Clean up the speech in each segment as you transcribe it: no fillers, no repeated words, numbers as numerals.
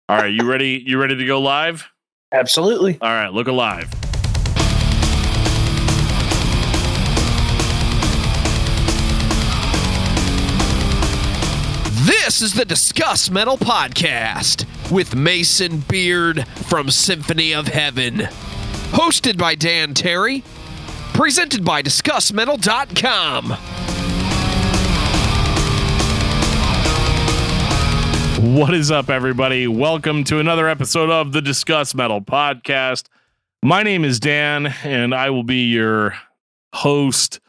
All right, you ready? You ready to go live? Absolutely. All right, look alive. This is the Discuss Metal Podcast with Mason Beard from Symphony of Heaven. Hosted by Dan Terry. Presented by discussmetal.com. What is up, everybody? Welcome to another episode of the Discuss Metal Podcast. My name is Dan, and I will be your host,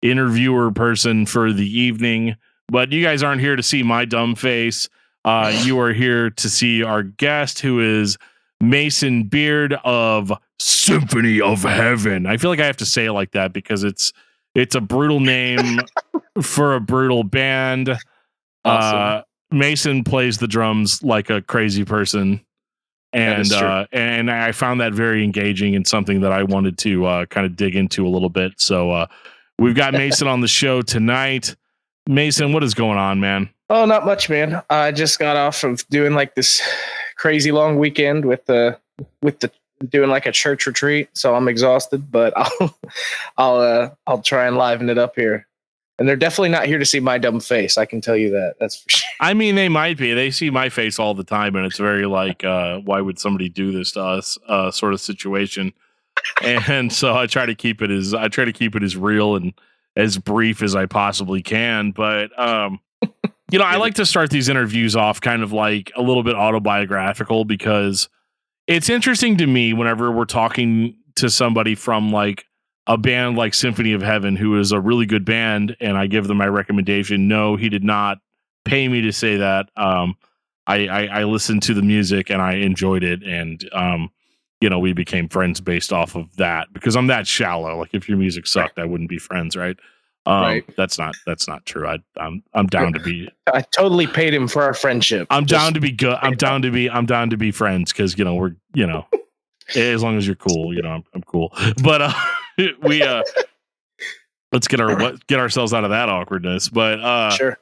interviewer person for the evening. But you guys aren't here to see my dumb face. You are here to see our guest, who is Mason Beard of Symphony of Heaven. I feel like I have to say it like that because it's a brutal name for a brutal band. Awesome. Mason plays the drums like a crazy person, and I found that very engaging and something that I wanted to kind of dig into a little bit. So we've got Mason on the show tonight. Mason, what is going on, man? Oh, not much, man. I just got off of doing like this crazy long weekend with the doing like a church retreat, so I'm exhausted, but I'll try and liven it up here. And they're definitely not here to see my dumb face. I can tell you that. That's for sure. I mean, they might be. They see my face all the time, and it's very like, why would somebody do this to us? Sort of situation. And so I try to keep it as real and as brief as I possibly can. But I like to start these interviews off kind of like a little bit autobiographical, because it's interesting to me whenever we're talking to somebody from like a band like Symphony of Heaven, who is a really good band, and I give them my recommendation. No, he did not pay me to say that. I listened to the music and I enjoyed it, and we became friends based off of that, because I'm that shallow. Like, if your music sucked, I wouldn't be friends, right? Right. That's not true. I'm down to be. I totally paid him for our friendship. I'm down to be good. I'm down to be friends, because we're as long as you're cool, I'm cool. But we let's get ourselves out of that awkwardness. But sure.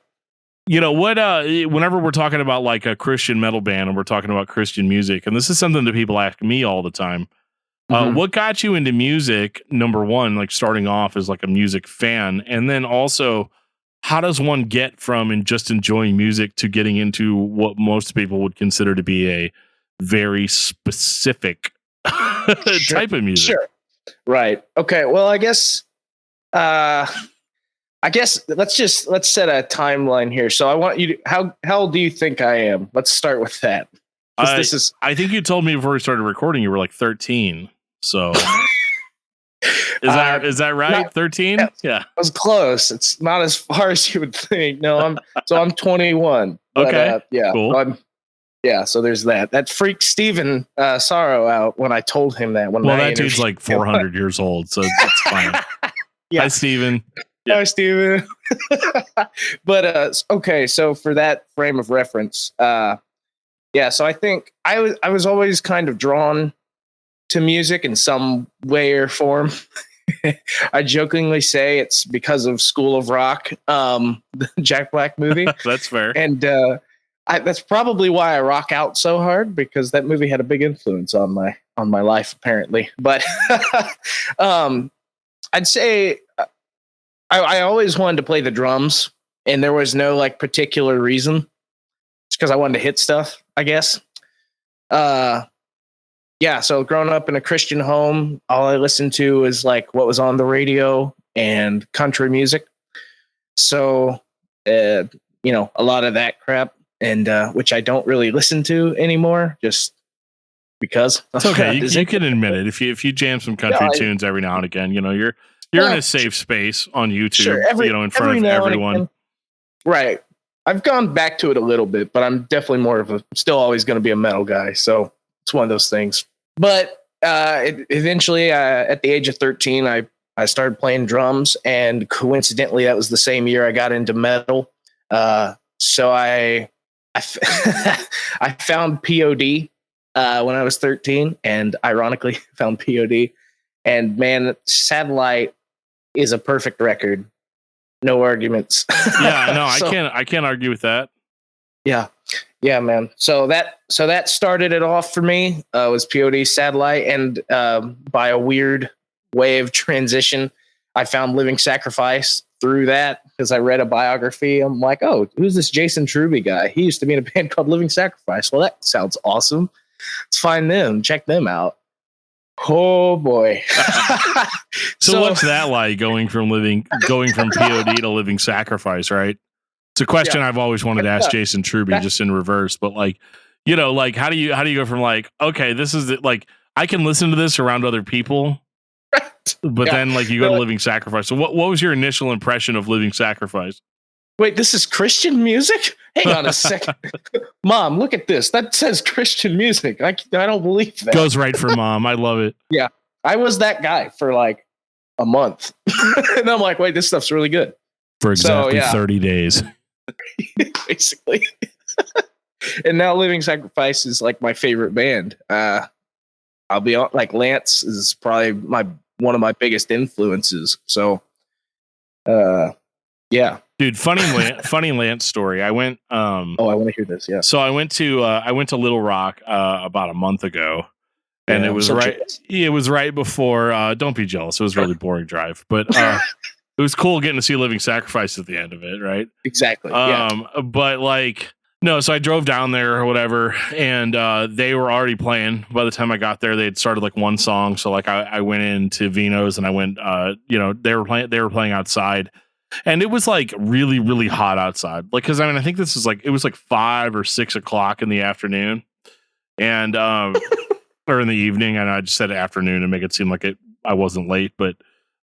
Whenever we're talking about like a Christian metal band and we're talking about Christian music, and this is something that people ask me all the time, what got you into music? Number one, like starting off as like a music fan, and then also, how does one get from and just enjoying music to getting into what most people would consider to be a very specific type of music? Sure. Right. Okay. Well, I guess let's set a timeline here. So I want you to, how old do you think I am? Let's start with that. I think you told me before we started recording you were like 13. So is that right? 13? Yeah. I was close. It's not as far as you would think. No, I'm 21. But, okay. Yeah. Cool. So there's that. That freaked Steven Sorrow out when I told him that. That dude's like 400 years old, so it's fine. Yeah. Hi, Steven. Hi, Steven. But okay, so for that frame of reference, so I think I was always kind of drawn to music in some way or form. I jokingly say it's because of School of Rock, the Jack Black movie. That's fair. And that's probably why I rock out so hard, because that movie had a big influence on my life, apparently. But I'd say I always wanted to play the drums, and there was no like particular reason. It's because I wanted to hit stuff, I guess. So growing up in a Christian home, all I listened to was like what was on the radio and country music. So, a lot of that crap, and which I don't really listen to anymore, just because. It's okay. You can admit it. If you jam some country tunes every now and again, you're in a safe space on YouTube, in front of everyone. Right. I've gone back to it a little bit, but I'm definitely still always going to be a metal guy. So it's one of those things. But eventually, at the age of 13, I started playing drums, and coincidentally, that was the same year I got into metal. So I found POD when I was 13, and ironically found POD. And man, Satellite is a perfect record. No arguments. Yeah, no, I can't argue with that. Yeah. Yeah, man. So that started it off for me. Was POD Satellite, and by a weird way of transition, I found Living Sacrifice through that because I read a biography. I'm like, oh, who's this Jason Truby guy? He used to be in a band called Living Sacrifice. Well, that sounds awesome. Let's find them, check them out. Oh boy. So what's that like going from POD to Living Sacrifice, right? It's a question I've always wanted to ask Jason Truby, just in reverse. But like, like how do you go from like, okay, this is like I can listen to this around other people, but then like you go to Living Sacrifice. So what was your initial impression of Living Sacrifice? Wait, this is Christian music? Hang on a second. Mom, look at this. That says Christian music. I don't believe that. Goes right for mom. I love it. Yeah. I was that guy for like a month. And I'm like, wait, this stuff's really good. For exactly 30 days. Basically. And now Living Sacrifice is like my favorite band. I'll be on, like, Lance is probably one of my biggest influences. So, yeah. Dude, funny Lance story. I went. I want to hear this. Yeah. So I went to Little Rock about a month ago, and it was right. It was right before. Don't be jealous. It was a really boring drive, but it was cool getting to see Living Sacrifice at the end of it. Right. Exactly. But like, no. So I drove down there or whatever, and they were already playing. By the time I got there, they had started like one song. So like I went into Vino's and I went. They were playing outside. And it was like really, really hot outside. Like, cause I mean, I think this is like, it was like 5 or 6 o'clock in the afternoon and, or in the evening. And I just said afternoon to make it seem like I wasn't late, but,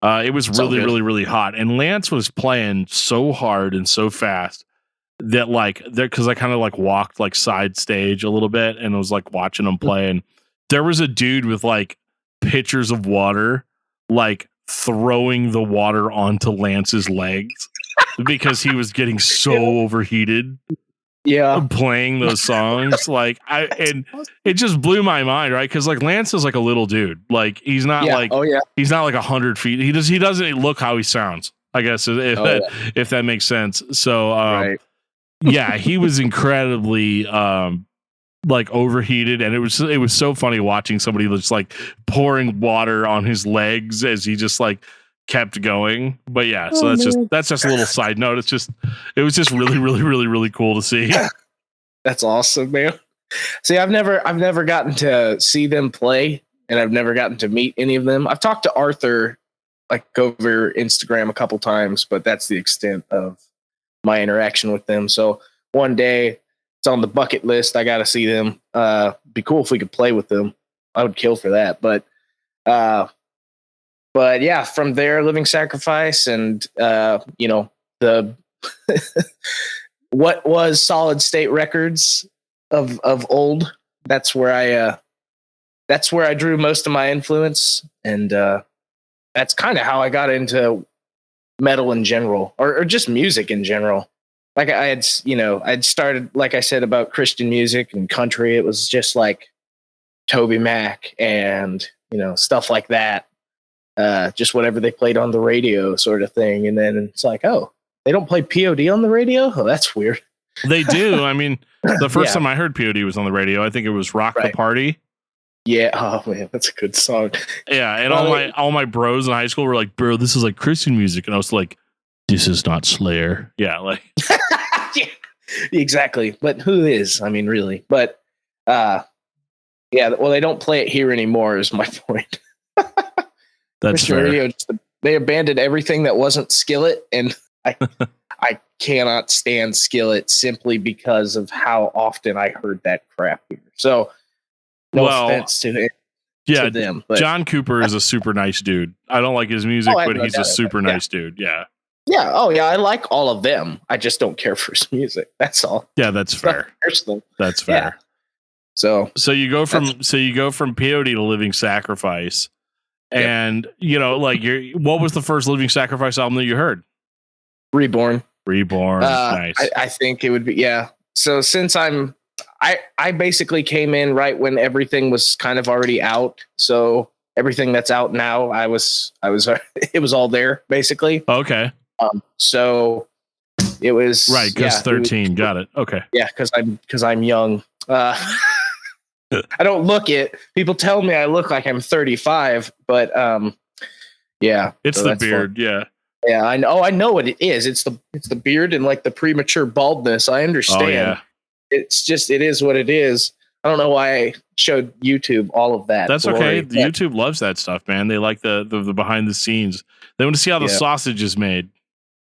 it was really, really, really hot. And Lance was playing so hard and so fast that like cause I kind of like walked like side stage a little bit and was like watching him play. And there was a dude with like pitchers of water, like throwing the water onto Lance's legs because he was getting so overheated playing those songs. Like and it just blew my mind, right? Because like Lance is like a little dude, like he's not he's not like 100 feet. He doesn't look how he sounds, I guess, if that makes sense. So he was incredibly like overheated, and it was so funny watching somebody just like pouring water on his legs as he just like kept going. But yeah, so that's just a little side note. It was just really, really, really, really cool to see. That's awesome, man. See, I've never gotten to see them play, and I've never gotten to meet any of them. I've talked to Arthur like over Instagram a couple times, but that's the extent of my interaction with them. So one day, it's on the bucket list. I got to see them. Be cool if we could play with them. I would kill for that. But yeah, from there, Living Sacrifice, and the what was Solid State Records of old. That's where I drew most of my influence, and that's kind of how I got into metal in general, or just music in general. Like I'd started, like I said, about Christian music and country. It was just like Toby Mac and, stuff like that. Just whatever they played on the radio sort of thing. And then it's like, oh, they don't play POD on the radio? Oh, that's weird. They do. I mean, the first time I heard POD was on the radio. I think it was Rock the Party. Yeah. Oh man, that's a good song. Yeah. And all my bros in high school were like, bro, this is like Christian music. And I was like, this is not Slayer. Yeah, like yeah, exactly. But who is? I mean, really. But well, they don't play it here anymore. Is my point. That's fair. Radio, they abandoned everything that wasn't Skillet, and I cannot stand Skillet simply because of how often I heard that crap here. So, no offense to it. Yeah, to them. But John Cooper is a super nice dude. I don't like his music, but he's a super nice dude. Yeah. Yeah. Oh, yeah. I like all of them. I just don't care for his music. That's all. Yeah, that's fair. That's fair. Yeah. So you go from POD to Living Sacrifice, and what was the first Living Sacrifice album that you heard? Reborn. Nice. I think it would be So since I basically came in right when everything was kind of already out. So everything that's out now, it was all there basically. Okay. So It was right, because 13. Got it. Okay. Yeah, because I'm young. I don't look it. People tell me I look like I'm 35, but yeah, it's so the that's beard. fun. Yeah. Yeah, I know. I know what it is. It's the beard and like the premature baldness. I understand. Oh yeah. It's just it is what it is. I don't know why I showed YouTube all of that. That's glory, okay. but YouTube loves that stuff, man. They like the behind the scenes. They want to see how the sausage is made.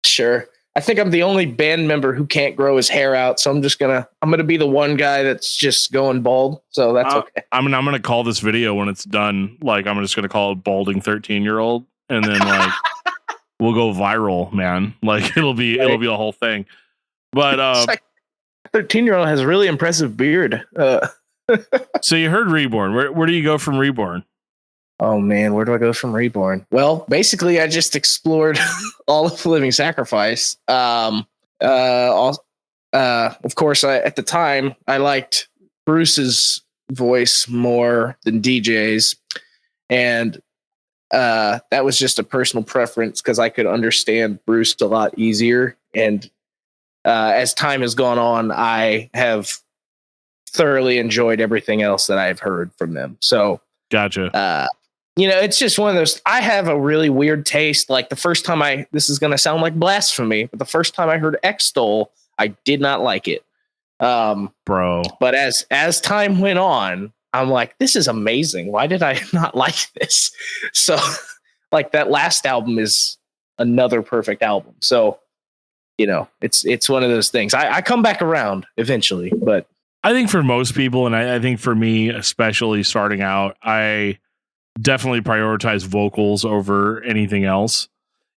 Sure. I think I'm the only band member who can't grow his hair out, so I'm gonna be the one guy that's just going bald. So that's okay. I'm gonna call this video when it's done. Like I'm just gonna call it balding 13-year-old, and then like we'll go viral, man. Like it'll be a whole thing. But Like 13-year-old has a really impressive beard. So you heard Reborn. Where do you go from Reborn? Oh man, where do I go from Reborn? Well, basically, I just explored all of Living Sacrifice. Of course, at the time I liked Bruce's voice more than DJ's, and that was just a personal preference because I could understand Bruce a lot easier. And as time has gone on, I have thoroughly enjoyed everything else that I've heard from them. So, gotcha. It's just one of those. I have a really weird taste. Like the first time this is going to sound like blasphemy, but the first time I heard Extol, I did not like it. Bro. But as time went on, I'm like, this is amazing. Why did I not like this? So, like that last album is another perfect album. So, it's one of those things. I come back around eventually, but I think for most people, and I think for me, especially starting out, I definitely prioritize vocals over anything else.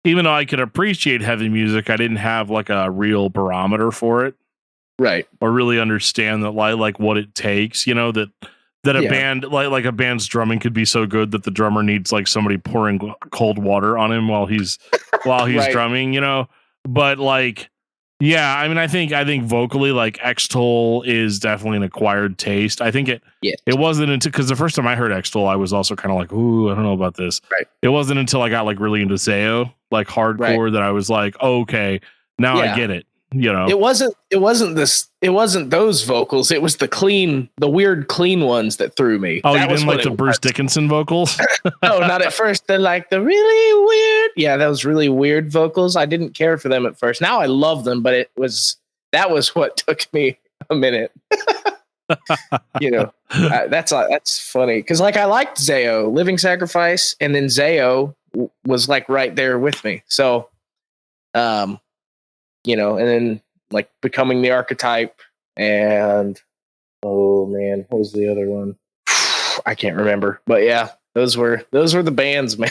Even though I could appreciate heavy music, I didn't have like a real barometer for it. Right. Or really understand that like what it takes, that a band like a band's drumming could be so good that the drummer needs like somebody pouring cold water on him while he's right. drumming, but like, yeah, I mean, I think vocally, like Extol is definitely an acquired taste. I think it wasn't until, because the first time I heard Extol, I was also kind of like, ooh, I don't know about this. Right. It wasn't until I got like really into Zao, like hardcore, that I was like, oh, okay, now I get it. It wasn't those vocals. It was the weird clean ones that threw me. Oh, that you didn't like the Bruce Dickinson vocals? No, not at first. They're like the really weird. Yeah, those really weird vocals. I didn't care for them at first. Now I love them, but that was what took me a minute. That's funny because like I liked Zao, Living Sacrifice, and then Zao was like right there with me. So, and then like Becoming the Archetype and oh man, what was the other one? I can't remember, but yeah, those were the bands, man.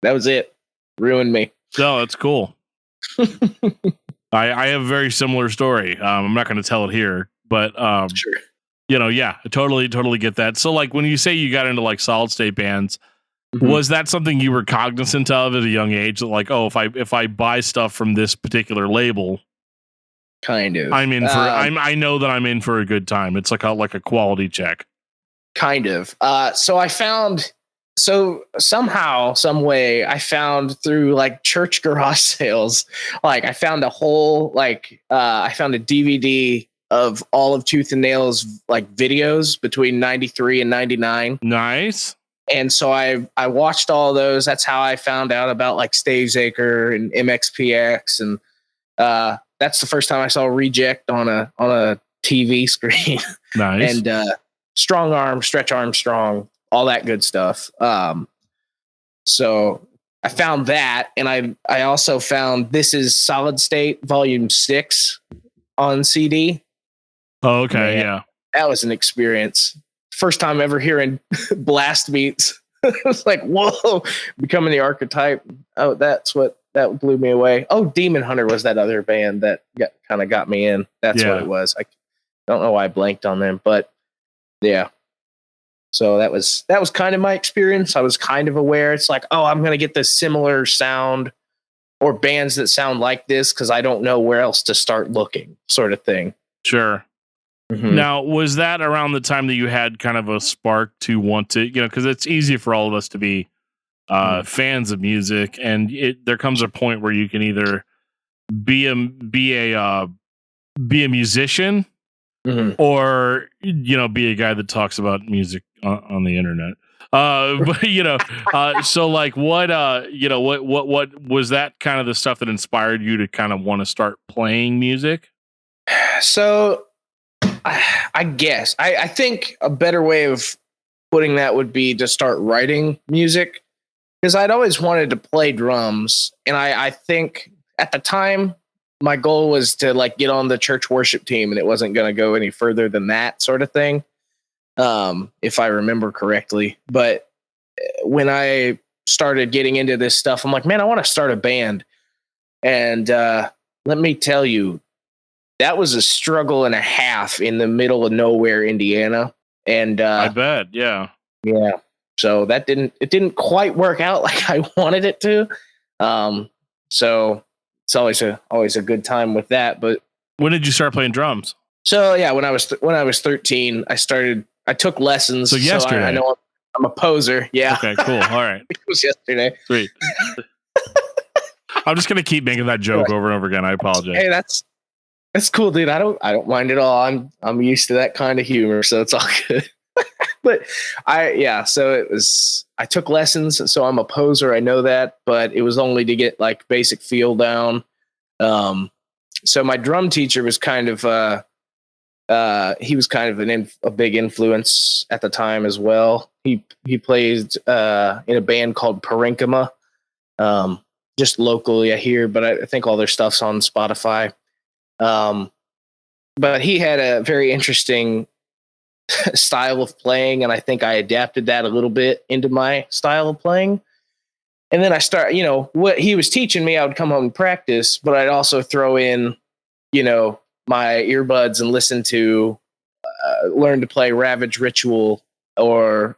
That was it. Ruined me. No, that's cool. I have a very similar story. I'm not going to tell it here, but sure. I totally get that. So like when you say you got into like solid state bands, was that something you were cognizant of at a young age? That like, oh, if I buy stuff from this particular label, kind of, I'm in for. I know that I'm in for a good time. It's like a quality check. Kind of. So somehow, some way, I found through like church garage sales, like I found a whole I found a DVD of all of Tooth and Nail's like videos between 93 and 99. Nice. And so I watched all those. That's how I found out about like Stavesacre and MXPX, and that's the first time I saw Reject on a TV screen. Nice. And Strong Arm, Stretch Armstrong, all that good stuff. So I found that, and I also found This Is Solid State Volume 6 on CD. Oh, okay, Man, yeah. That was an experience. First time ever hearing blast beats. It was like, whoa, Becoming the Archetype. Oh, that blew me away. Oh, Demon Hunter was that other band that kind of got me in. That's what it was. I don't know why I blanked on them, but yeah. So that was kind of my experience. I was kind of aware. It's like, oh, I'm going to get this similar sound or bands that sound like this because I don't know where else to start looking, sort of thing. Sure. Mm-hmm. Now, was that around the time that you had kind of a spark to want to, because it's easy for all of us to be fans of music, and there comes a point where you can either be a musician, or be a guy that talks about music on the internet. But so like what was that kind of the stuff that inspired you to kind of want to start playing music? So I guess I think a better way of putting that would be to start writing music, because I'd always wanted to play drums, and I think at the time my goal was to like get on the church worship team, and it wasn't going to go any further than that sort of thing, if I remember correctly. But when I started getting into this stuff, I'm like, man, I want to start a band. And let me tell you, that was a struggle and a half in the middle of nowhere, Indiana. And I bet, yeah. So it didn't quite work out like I wanted it to. So it's always a good time with that. But when did you start playing drums? So yeah, when I was 13, I took lessons. So yesterday. So I know I'm a poser. Yeah. Okay, cool. All right. It was yesterday. Sweet. I'm just gonna keep making that joke over and over again. I apologize. Hey, that's cool, dude. I don't mind at all. I'm used to that kind of humor, so it's all good. But I took lessons, so I'm a poser. I know that, but it was only to get like basic feel down. So my drum teacher was kind of he was kind of a big influence at the time as well. He played in a band called Parenchyma, just locally here, but I think all their stuff's on Spotify. But he had a very interesting style of playing, and I think I adapted that a little bit into my style of playing. And then I start, what he was teaching me, I would come home and practice, but I'd also throw in, my earbuds and listen to, learn to play Ravage Ritual or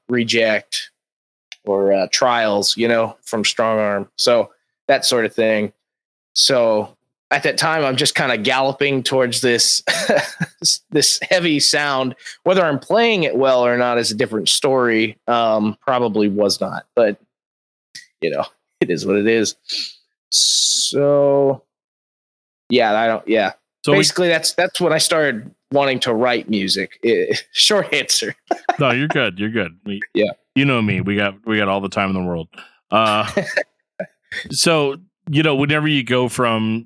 Reject or Trials, from Strong Arm. So that sort of thing. So at that time, I'm just kind of galloping towards this this heavy sound. Whether I'm playing it well or not is a different story. Probably was not, but it is what it is. So yeah, So basically, that's when I started wanting to write music. Short answer. No, you're good. You're good. Yeah, you know me. We got all the time in the world. So. Whenever you go from,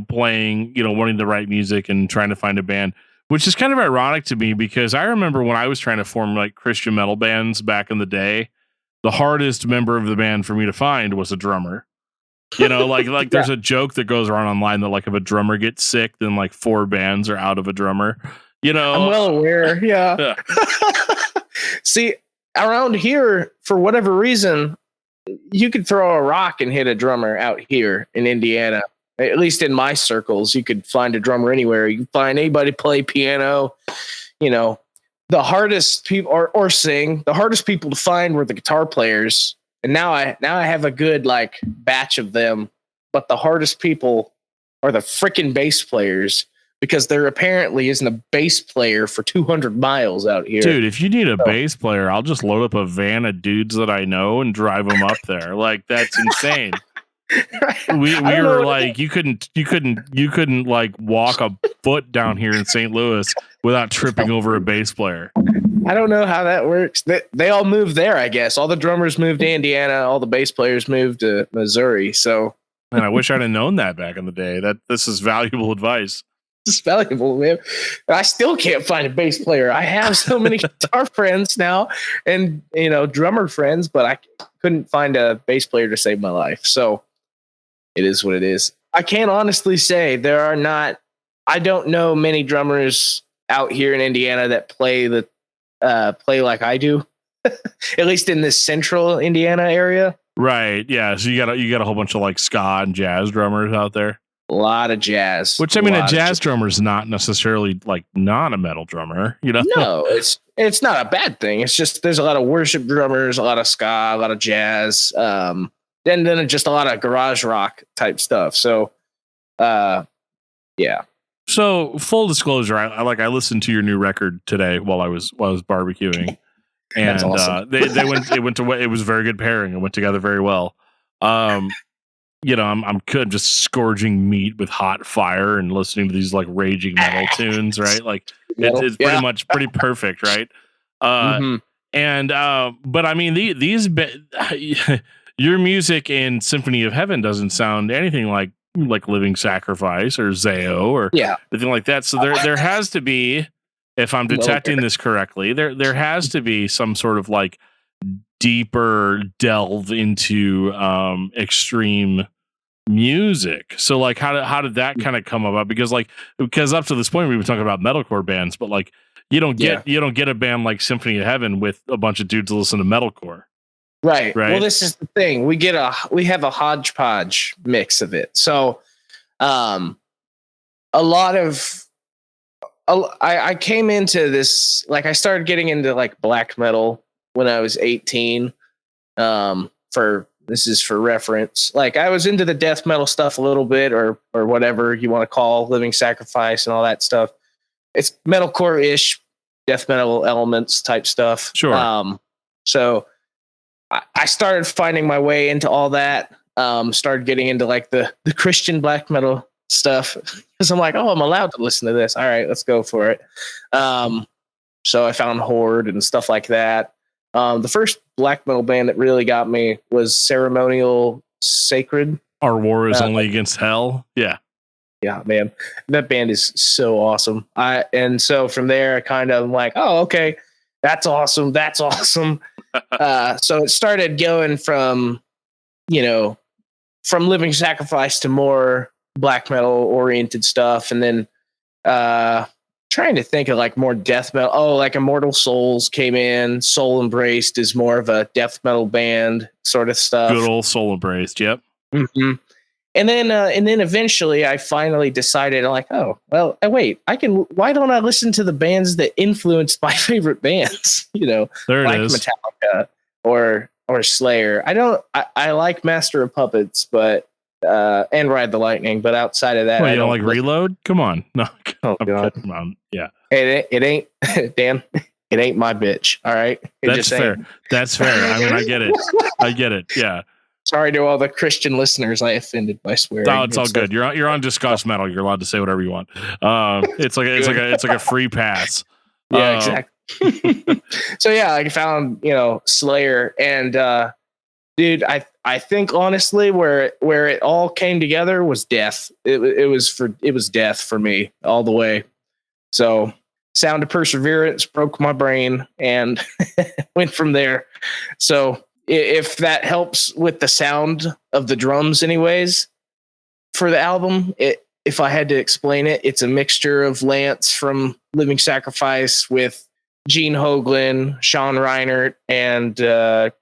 playing, wanting to write music and trying to find a band, which is kind of ironic to me, because I remember when I was trying to form like Christian metal bands back in the day, the hardest member of the band for me to find was a drummer. Like there's a joke that goes around online that like if a drummer gets sick, then like 4 bands are out of a drummer. I'm well aware. Yeah. See, around here, for whatever reason, you could throw a rock and hit a drummer out here in Indiana. At least in my circles, you could find a drummer anywhere. You can find anybody play piano. The hardest people or sing. The hardest people to find were the guitar players. And now I have a good like batch of them. But the hardest people are the freaking bass players, because there apparently isn't a bass player for 200 miles out here. Dude, if you need a bass player, I'll just load up a van of dudes that I know and drive them up there. Like, that's insane. We were like, you couldn't like walk a foot down here in St. Louis without tripping over a bass player. I don't know how that works. They all moved there, I guess. All the drummers moved to Indiana. All the bass players moved to Missouri. So, and I wish I'd have known that back in the day. This is valuable advice. It's valuable, man. I still can't find a bass player. I have so many guitar friends now and, drummer friends, but I couldn't find a bass player to save my life. So it is what it is. I can't honestly say I don't know many drummers out here in Indiana that play like I do, at least in this central Indiana area. Right. Yeah. So you got a whole bunch of like ska and jazz drummers out there. A lot of jazz. Which, I mean, a jazz drummer is not necessarily like not a metal drummer, No, it's not a bad thing. It's just there's a lot of worship drummers, a lot of ska, a lot of jazz, and then just a lot of garage rock type stuff. So, yeah. So, full disclosure, I listened to your new record today while I was barbecuing, and awesome. It was a very good pairing. It went together very well. I'm just scourging meat with hot fire and listening to these like raging metal tunes, right? Like it's pretty much pretty perfect, right? Mhm. And but I mean your music in Symphony of Heaven doesn't sound anything like Living Sacrifice or Zao or Yeah. anything like that. So there has to be, if I'm detecting this correctly, there has to be some sort of like deeper delve into extreme music. So like how did that kind of come about? Because up to this point we've been talking about metalcore bands, but like you don't get a band like Symphony of Heaven with a bunch of dudes that listen to metalcore. Right. Right. Well, this is the thing. We have a hodgepodge mix of it. So a lot of I came into this, like I started getting into like black metal when I was 18. This is for reference. Like I was into the death metal stuff a little bit, or whatever you want to call Living Sacrifice and all that stuff. It's metalcore-ish, death metal elements type stuff. Sure. So I started finding my way into all that. Started getting into like the Christian black metal stuff because I'm like, oh, I'm allowed to listen to this. All right, let's go for it. So I found Horde and stuff like that. The first black metal band that really got me was Ceremonial Sacred. Our War is Only Against Hell. Yeah. Yeah, man. That band is so awesome. And so from there, I kind of like, oh, okay, that's awesome. That's awesome. So it started going from Living Sacrifice to more black metal oriented stuff. And then trying to think of like more death metal. Oh, like Immortal Souls came in. Soul Embraced is more of a death metal band sort of stuff. Good old Soul Embraced. Yep. Mm-hmm. And then eventually I finally decided, like, oh, well, wait, why don't I listen to the bands that influenced my favorite bands? There like it is. Metallica or Slayer. I like Master of Puppets, but and Ride the Lightning, but outside of that, I don't like Reload. Come on, no, oh god, come on, yeah. It ain't Dan. It ain't my bitch. All right, That's fair. That's fair. I mean, I get it. Yeah. Sorry to all the Christian listeners I offended by swearing. No, it's all good. You're on Discuss Metal. You're allowed to say whatever you want. It's like a free pass. Yeah, exactly. So yeah, I found Slayer, and dude, I think honestly where it all came together was Death. It was Death for me all the way. So Sound of Perseverance broke my brain and went from there. So if that helps with the sound of the drums anyways for the album, if I had to explain it, it's a mixture of Lance from Living Sacrifice with Gene Hoglan, Sean Reinert, and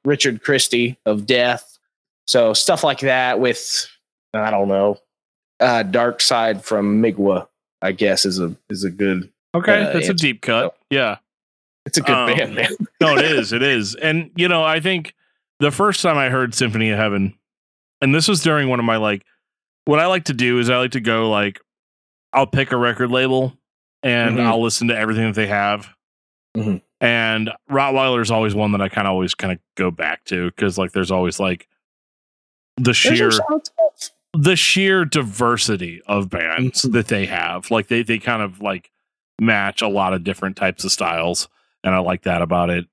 Richard Christie of Death. So stuff like that with, I don't know, Dark Side from Migwa, I guess is a good. Okay, that's a deep cut. So, yeah. It's a good band, man. No, it is. And, I think the first time I heard Symphony of Heaven, and this was during one of my, what I like to do is I like to go, I'll pick a record label and I'll listen to everything that they have. Mm-hmm. And Rottweiler is always one that I always go back to because, there's always, the sheer diversity of bands that they have. They kind of, match a lot of different types of styles, and I like that about it.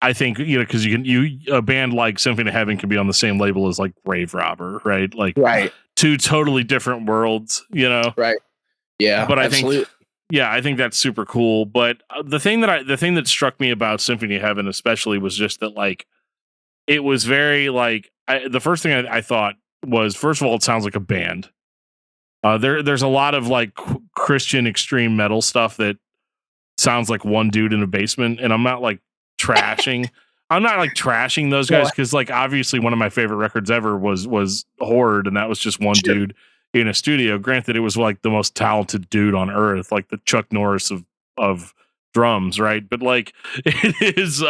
I think because a band like Symphony of Heaven can be on the same label as Grave Robber, right? Right, two totally different worlds, Right. Yeah, but absolutely. I think that's super cool. But the thing that struck me about Symphony of Heaven especially was just that it was very the first thing I thought was, first of all, it sounds like a band. There's a lot of Christian extreme metal stuff that sounds like one dude in a basement, and I'm not trashing. I'm not trashing those guys because obviously one of my favorite records ever was Horde, and that was just one dude in a studio. Granted, it was the most talented dude on earth, the Chuck Norris of drums, right? But it is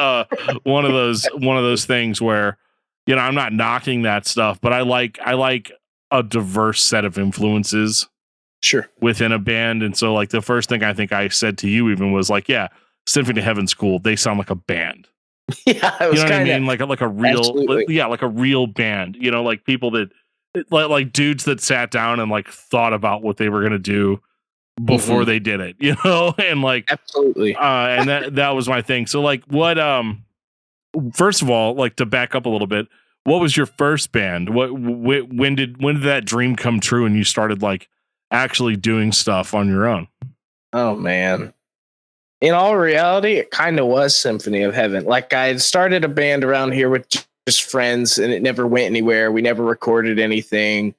one of those things where I'm not knocking that stuff, but I like a diverse set of influences within a band. And so the first thing I think I said to you even was yeah, Symphony of Heaven's cool. They sound like a band. Yeah, it was what I mean? Like a real, absolutely. like a real band, people that like dudes that sat down and like thought about what they were gonna do before they did it, you know, and like Absolutely. and that was my thing. So like, what first of all, like to back up a little bit, what was your first band? When did that dream come true and you started like actually doing stuff on your own? Oh man. In all reality, it kind of was Symphony of Heaven. Like I had started a band around here with just friends and it never went anywhere. We never recorded anything.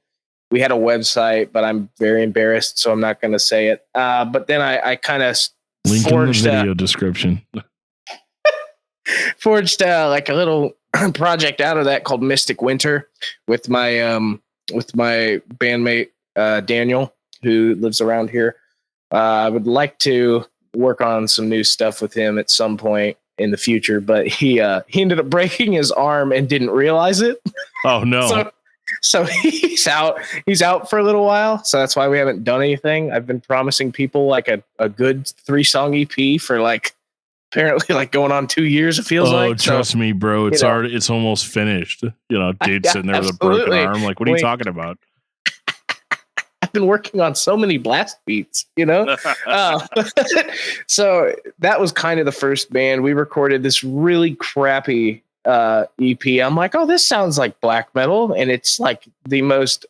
We had a website, but I'm very embarrassed, so I'm not going to say it. But then I kind of forged in the video description. Forged like a little project out of that called Mystic Winter with my bandmate Daniel, who lives around here. I would like to work on some new stuff with him at some point in the future, but he ended up breaking his arm and didn't realize it. Oh no. So he's out for a little while. So that's why we haven't done anything. I've been promising people like a good 3-song EP for like apparently like going on 2 years. It feels like. Oh, trust me, bro. It's already, it's almost finished. You know, dude sitting there with a broken arm. Like, what are you talking about? I've been working on so many blast beats, you know? So that was kind of the first band. We recorded this really crappy EP. I'm like, oh, this sounds like black metal, and it's like the most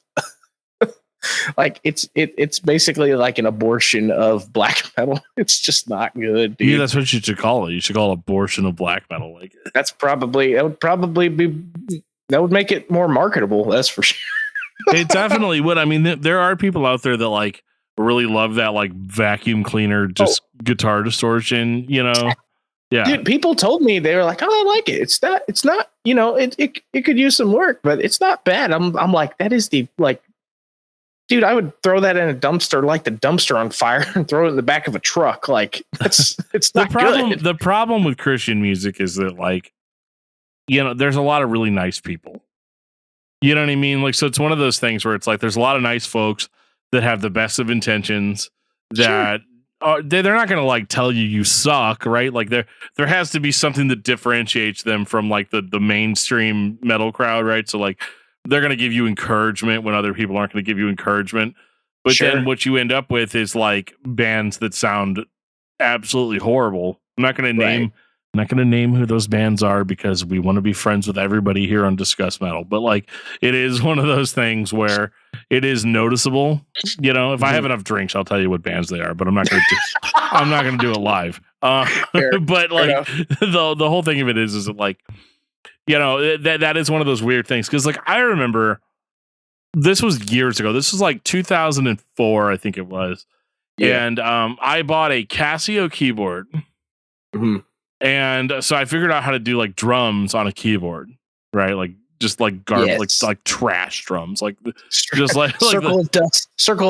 like it's basically like an abortion of black metal. It's just not good, dude. Yeah, that's what you should call it. You should call it abortion of black metal. Like that would make it more marketable. That's for sure. It definitely would. I mean, there are people out there that like really love that like vacuum cleaner, just guitar distortion, you know. Yeah, dude, people told me, they were like, "Oh, I like it. It's not, you know, it could use some work, but it's not bad." I'm like, that is the like, dude, I would throw that in a dumpster, light the dumpster on fire, and throw it in the back of a truck. Like, it's not good. The problem with Christian music is that like, you know, there's a lot of really nice people. You know what I mean? Like, so it's one of those things where it's like there's a lot of nice folks that have the best of intentions that. Sure. They're not going to like tell you suck, right? Like there has to be something that differentiates them from like the mainstream metal crowd, right? So like they're going to give you encouragement when other people aren't going to give you encouragement. But sure. Then what you end up with is like bands that sound absolutely horrible. I'm not going to name who those bands are because we want to be friends with everybody here on Discuss Metal. But like it is one of those things where it is noticeable. You know, if I have enough drinks, I'll tell you what bands they are, but I'm not going to do it live. But like the whole thing of it is that like, you know, that is one of those weird things. Cause like, I remember this was years ago. This was like 2004, I think it was. Yeah. And I bought a Casio keyboard. Mm-hmm. And so I figured out how to do like drums on a keyboard, right? Like just like garbage, like trash drums, like just like Circle of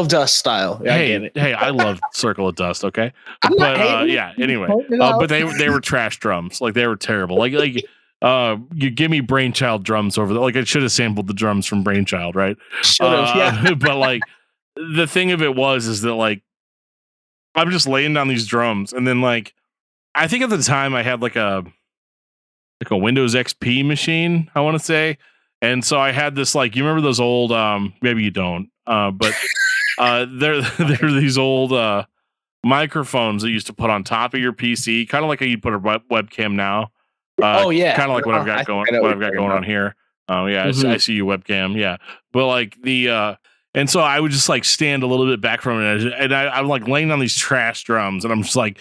Dust style. Yeah, hey, I love Circle of Dust. Okay, but yeah. Anyway, but they were trash drums. Like they were terrible. Like you give me Brainchild drums over there. Like I should have sampled the drums from Brainchild, right? Should have, yeah. But like the thing of it is that like I'm just laying down these drums, and then like. I think at the time I had like a Windows XP machine, I want to say. And so I had this, like, you remember those old, maybe you don't, but they're these old microphones that you used to put on top of your PC, kind of like how you'd put a webcam now. Oh yeah. Kind of like what I've got going on here. Oh yeah. Mm-hmm. I see you webcam. Yeah. But like and so I would just like stand a little bit back from it. And I'm like laying on these trash drums and I'm just like,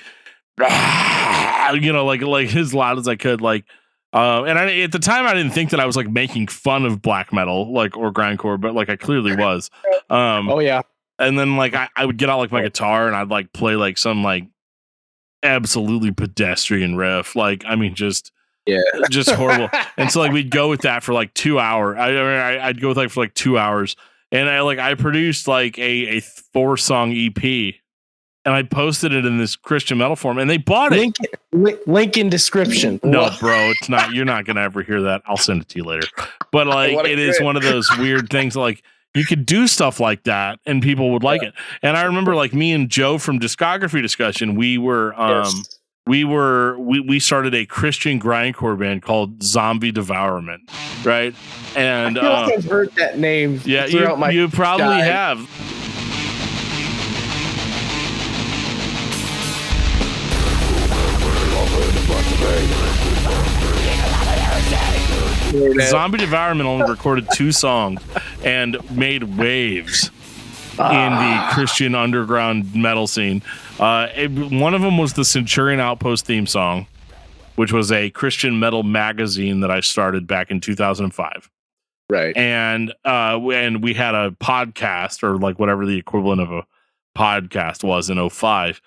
you know, like as loud as I could, like, and at the time I didn't think that I was like making fun of black metal, like, or grindcore, but like I clearly was. Oh yeah. And then like I would get out like my guitar and I'd like play like some like absolutely pedestrian riff, like I mean just horrible. And so like we'd go with that for like 2 hours. I'd go with like for like 2 hours, and I produced like a 4-song EP. And I posted it in this Christian metal form, and they bought it. Link in description. No, bro, it's not. You're not going to ever hear that. I'll send it to you later. But like, it is one of those weird things. Like, you could do stuff like that, and people would like it. And I remember, like, me and Joe from Discography Discussion, we were we started a Christian grindcore band called Zombie Devourment, right? And I feel like I've heard that name throughout my you probably have. Zombie Devourment only recorded 2 songs and made waves in the Christian underground metal scene. One of them was the Centurion Outpost theme song, which was a Christian metal magazine that I started back in 2005. Right. And we had a podcast, or like whatever the equivalent of a podcast was in 05.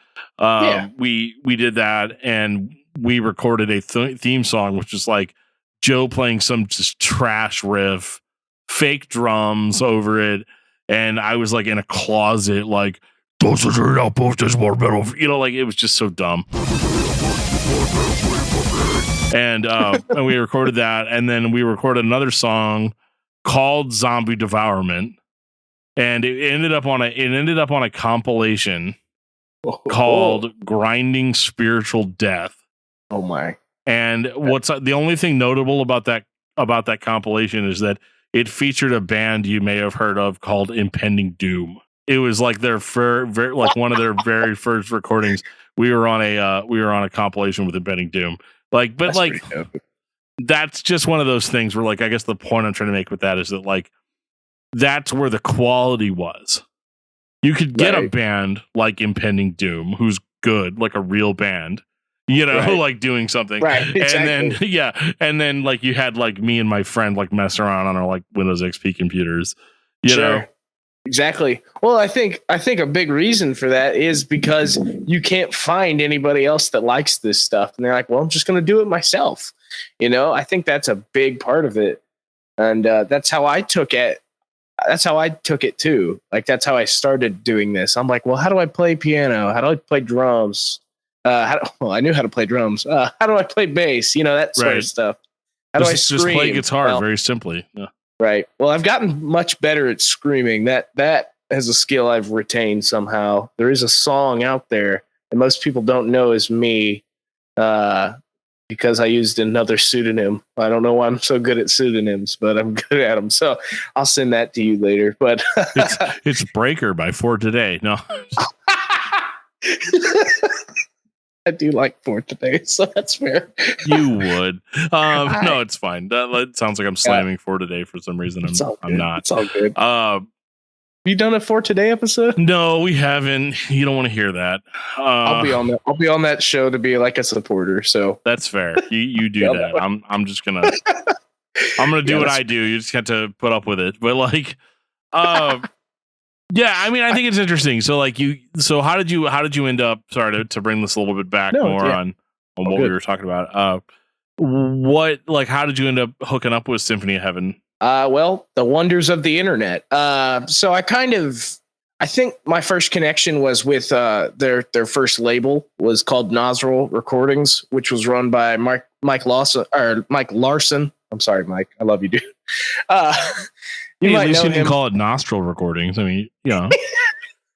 We did that, and we recorded a theme song, which is like Joe playing some just trash riff, fake drums over it. And I was like in a closet, like, those are Outpost is more metal. You know, like it was just so dumb. And we recorded that. And then we recorded another song called Zombie Devourment. And it ended up on a compilation called Grinding Spiritual Death. Oh my. And what's the only thing notable about that compilation is that it featured a band you may have heard of called Impending Doom. It was like their one of their very first recordings. We were on a compilation with Impending Doom. That's just one of those things where, like, I guess the point I'm trying to make with that is that, like, that's where the quality was. You could get a band like Impending Doom who's good, like a real band, you know, like doing something. Right. Exactly. And then like you had like me and my friend like mess around on our like Windows XP computers, you know? Exactly. Well, I think a big reason for that is because you can't find anybody else that likes this stuff. And they're like, well, I'm just going to do it myself. You know, I think that's a big part of it. And that's how I took it. That's how I took it too. Like, that's how I started doing this. I'm like, well, how do I play piano? How do I play drums? I knew how to play drums. How do I play bass? You know, that sort of stuff. How do I scream? Just play guitar very simply. Yeah. Right. Well, I've gotten much better at screaming. That is a skill I've retained somehow. There is a song out there that most people don't know is me because I used another pseudonym. I don't know why I'm so good at pseudonyms, but I'm good at them. So I'll send that to you later. But it's Breaker by For Today. No. I do like For Today, so that's fair. You would. No, it's fine. That sounds like I'm slamming For Today for some reason. I'm not. It's all good. Have you done a For Today episode? No, we haven't. You don't want to hear that. I'll be on that show to be like a supporter. So that's fair. You do that. I'm just gonna do what I do. You just have to put up with it. But like, yeah, I mean, I think it's interesting. So like how did you end up, sorry to bring this a little bit back on what we were talking about. How did you end up hooking up with Symphony of Heaven? Well, the wonders of the internet. So I think my first connection was with their first label was called Nostril Recordings, which was run by Mike Larson. I'm sorry, Mike. I love you, dude. You might know him. You can call it Nostril Recordings. I mean, you know.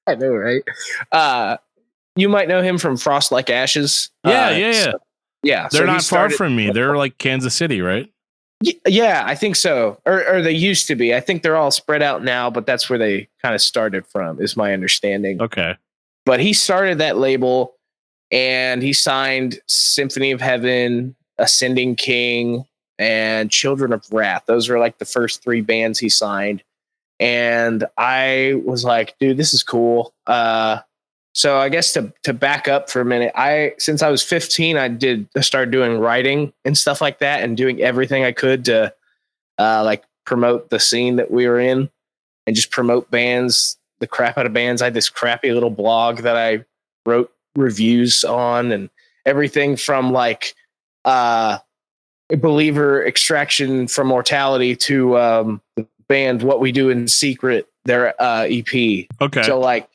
I know, right? You might know him from Frost Like Ashes. Yeah. They're not far from me. They're like Kansas City, right? Yeah, I think so. Or they used to be. I think they're all spread out now, but that's where they kind of started from, is my understanding. Okay. But he started that label, and he signed Symphony of Heaven, Ascending King, and Children of Wrath. Those were like the first 3 bands he signed. And I was like, dude, this is cool. So I guess to back up for a minute, since I was 15, I started doing writing and stuff like that, and doing everything I could to like promote the scene that we were in and just promote bands, the crap out of bands. I had this crappy little blog that I wrote reviews on, and everything from like Believer, Extraction from Mortality to the band What We Do in Secret, their EP. Okay. So like,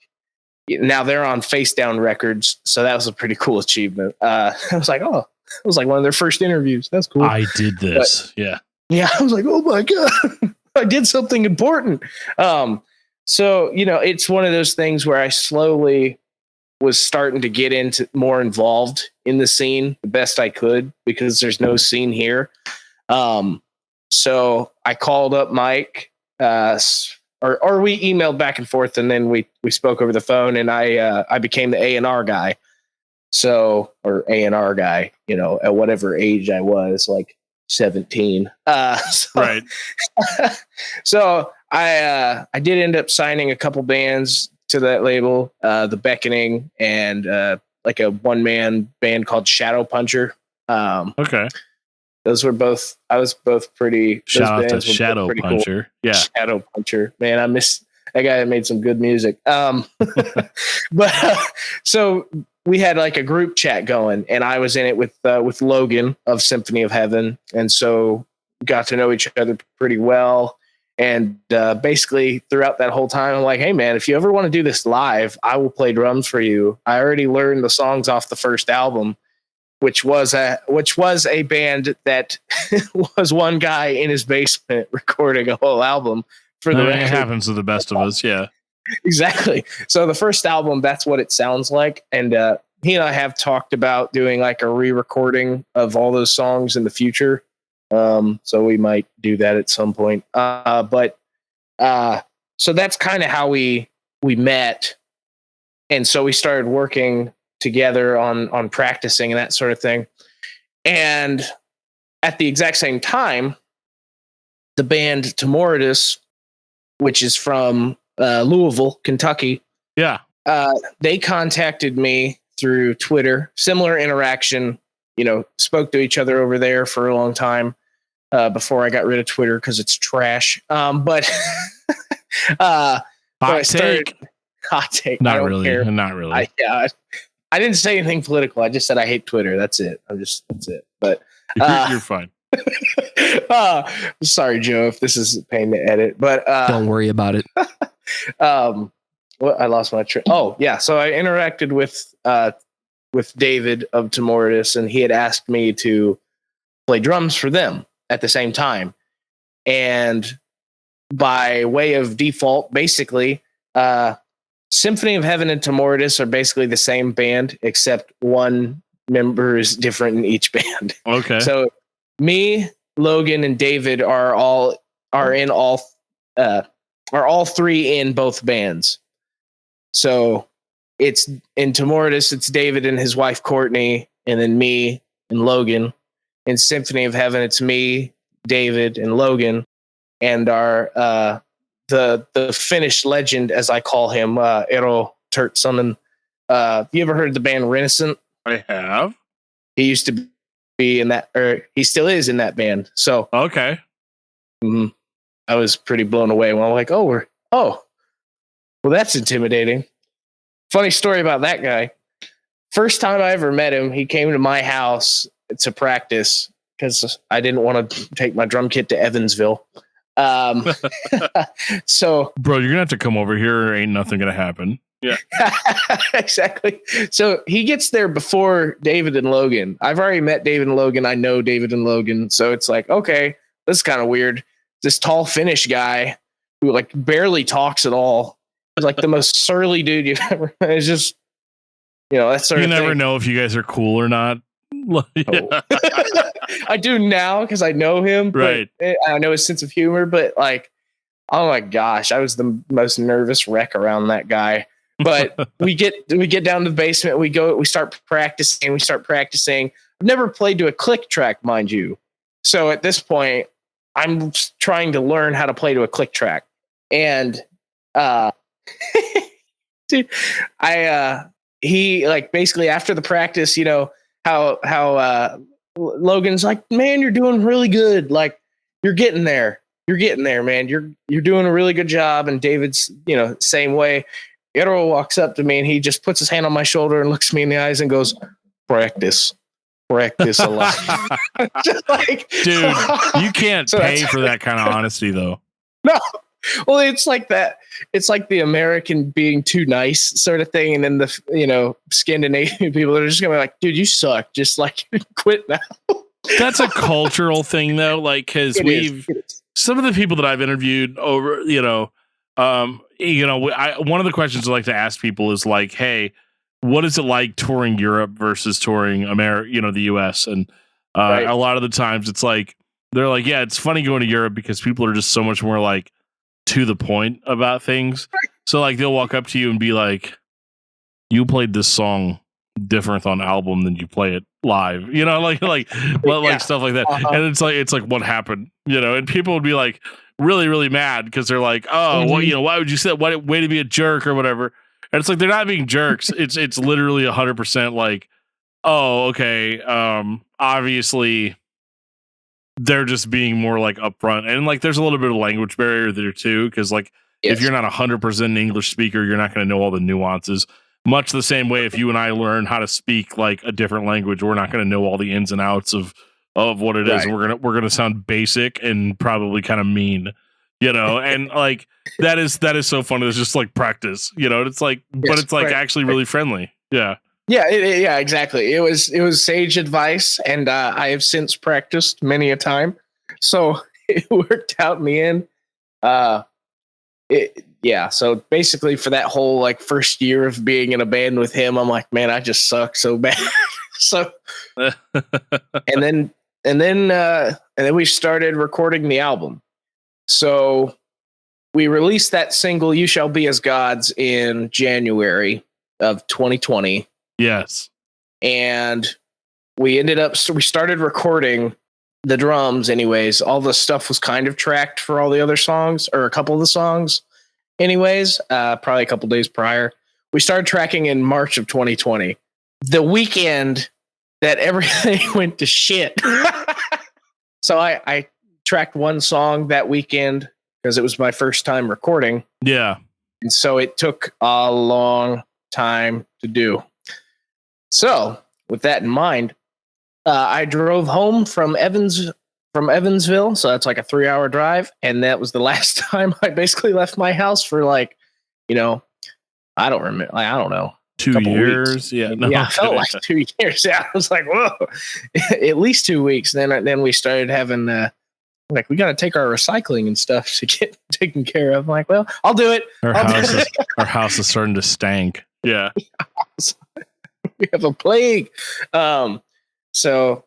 now they're on Face Down Records, so that was a pretty cool achievement. I was like, oh, it was like one of their first interviews. That's cool. I did this. Yeah. I was like, oh my God, I did something important. So, you know, it's one of those things where I slowly was starting to get more involved in the scene the best I could because there's no scene here. So I called up Mike, or we emailed back and forth, and then we spoke over the phone, and I became the A&R guy. So, or A&R guy, at whatever age I was, like 17. Right. So I did end up signing a couple bands to that label, The Beckoning, and like a one-man band called Shadow Puncher. Okay. Those were both. I was both pretty. Shout out to Shadow Puncher. Cool. Yeah, Shadow Puncher. Man, I miss that guy that made some good music. But so we had like a group chat going, and I was in it with Logan of Symphony of Heaven, and so got to know each other pretty well. And basically, throughout that whole time, I'm like, "Hey, man, if you ever want to do this live, I will play drums for you." I already learned the songs off the first album, which was a band that was one guy in his basement recording a whole album for the record. It happens to the best of us. Yeah, exactly. So the first album, that's what it sounds like. And he and I have talked about doing like a re-recording of all those songs in the future. So we might do that at some point. So that's kind of how we met. And so we started working together on practicing and that sort of thing. And at the exact same time, the band Timoritus, which is from Louisville, Kentucky. Yeah. They contacted me through Twitter, similar interaction, spoke to each other over there for a long time before I got rid of Twitter because it's trash. But hot take. Hot take. Not really. Not really. I didn't say anything political. I just said I hate Twitter. That's it. That's it. But you're fine. Sorry, Joe, if this is a pain to edit. But don't worry about it. I lost my train. Oh, yeah. So I interacted with David of Timoritus, and he had asked me to play drums for them at the same time. And by way of default, basically, Symphony of Heaven and Timoritus are basically the same band, except one member is different in each band. Okay. So me, Logan, and David are all three in both bands. So it's in Timoritus, it's David and his wife Courtney, and then me and Logan. In Symphony of Heaven, it's me, David, and Logan, and our the Finnish legend, as I call him, Eero Turtsonen. You ever heard of the band Renaissance? I have. He used to be in that, or he still is in that band. So okay. I was pretty blown away when I'm like, well, that's intimidating. Funny story about that guy. First time I ever met him, he came to my house to practice because I didn't want to take my drum kit to Evansville. So, bro, you're gonna have to come over here. Ain't nothing gonna happen. Yeah, exactly. So he gets there before David and Logan. I've already met David and Logan. I know David and Logan. So it's like, okay, this is kind of weird. This tall Finnish guy who like barely talks at all. He's like the most surly dude you've ever. It's just, that sort of thing. You never know if you guys are cool or not. I do now because I know him. Right. I know his sense of humor, but like, oh my gosh, I was the most nervous wreck around that guy. But we get down to the basement. We start practicing. I've never played to a click track, mind you. So at this point, I'm trying to learn how to play to a click track. And dude, he like basically after the practice, how Logan's like, man, you're doing really good. Like you're getting there, man. You're doing a really good job. And David's, same way. Eero walks up to me and he just puts his hand on my shoulder and looks me in the eyes and goes, practice a lot. Just like, dude, you can't pay for that kind of honesty though. No. Well, it's like that. It's like the American being too nice sort of thing. And then the, Scandinavian people are just going to be like, dude, you suck. Just like quit now. That's a cultural thing though. Like, cause some of the people that I've interviewed over, one of the questions I like to ask people is like, hey, what is it like touring Europe versus touring America, the US? And Right. a lot of the times it's like, they're like, yeah, it's funny going to Europe because people are just so much more like to the point about things. So like they'll walk up to you and be like, you played this song different on album than you play it live, like stuff like that. And it's like what happened, and people would be like really, really mad because they're like, oh, why would you say that? Way to be a jerk or whatever. And it's like, they're not being jerks. It's literally 100% like, oh, okay. Obviously they're just being more like upfront, and like there's a little bit of language barrier there too, because like if you're not 100% an English speaker, you're not going to know all the nuances. Much the same way, if you and I learn how to speak like a different language, we're not going to know all the ins and outs of what it is. We're gonna sound basic and probably kind of mean, and like that is so funny. It's just like practice, it's like, but it's like actually really friendly. Yeah. Yeah, exactly. It was sage advice, and I have since practiced many a time, so it worked out in the end. So basically, for that whole like first year of being in a band with him, I'm like, man, I just suck so bad. So, and then we started recording the album. So we released that single "You Shall Be as Gods" in January of 2020. Yes. And we started recording the drums anyways. All the stuff was kind of tracked for all the other songs, or a couple of the songs anyways, probably a couple days prior. We started tracking in March of 2020. The weekend that everything went to shit. So I tracked one song that weekend because it was my first time recording. Yeah. And so it took a long time to do. So, with that in mind, I drove home from Evansville, so that's like a 3-hour drive, and that was the last time I basically left my house for like, I don't remember, I don't know, 2 years, weeks. Yeah, I felt like 2 years. Yeah, I was like, whoa, at least 2 weeks. Then we started having we got to take our recycling and stuff to get taken care of. I'm like, well, I'll do it. Our house is starting to stank. Yeah. We have a plague. So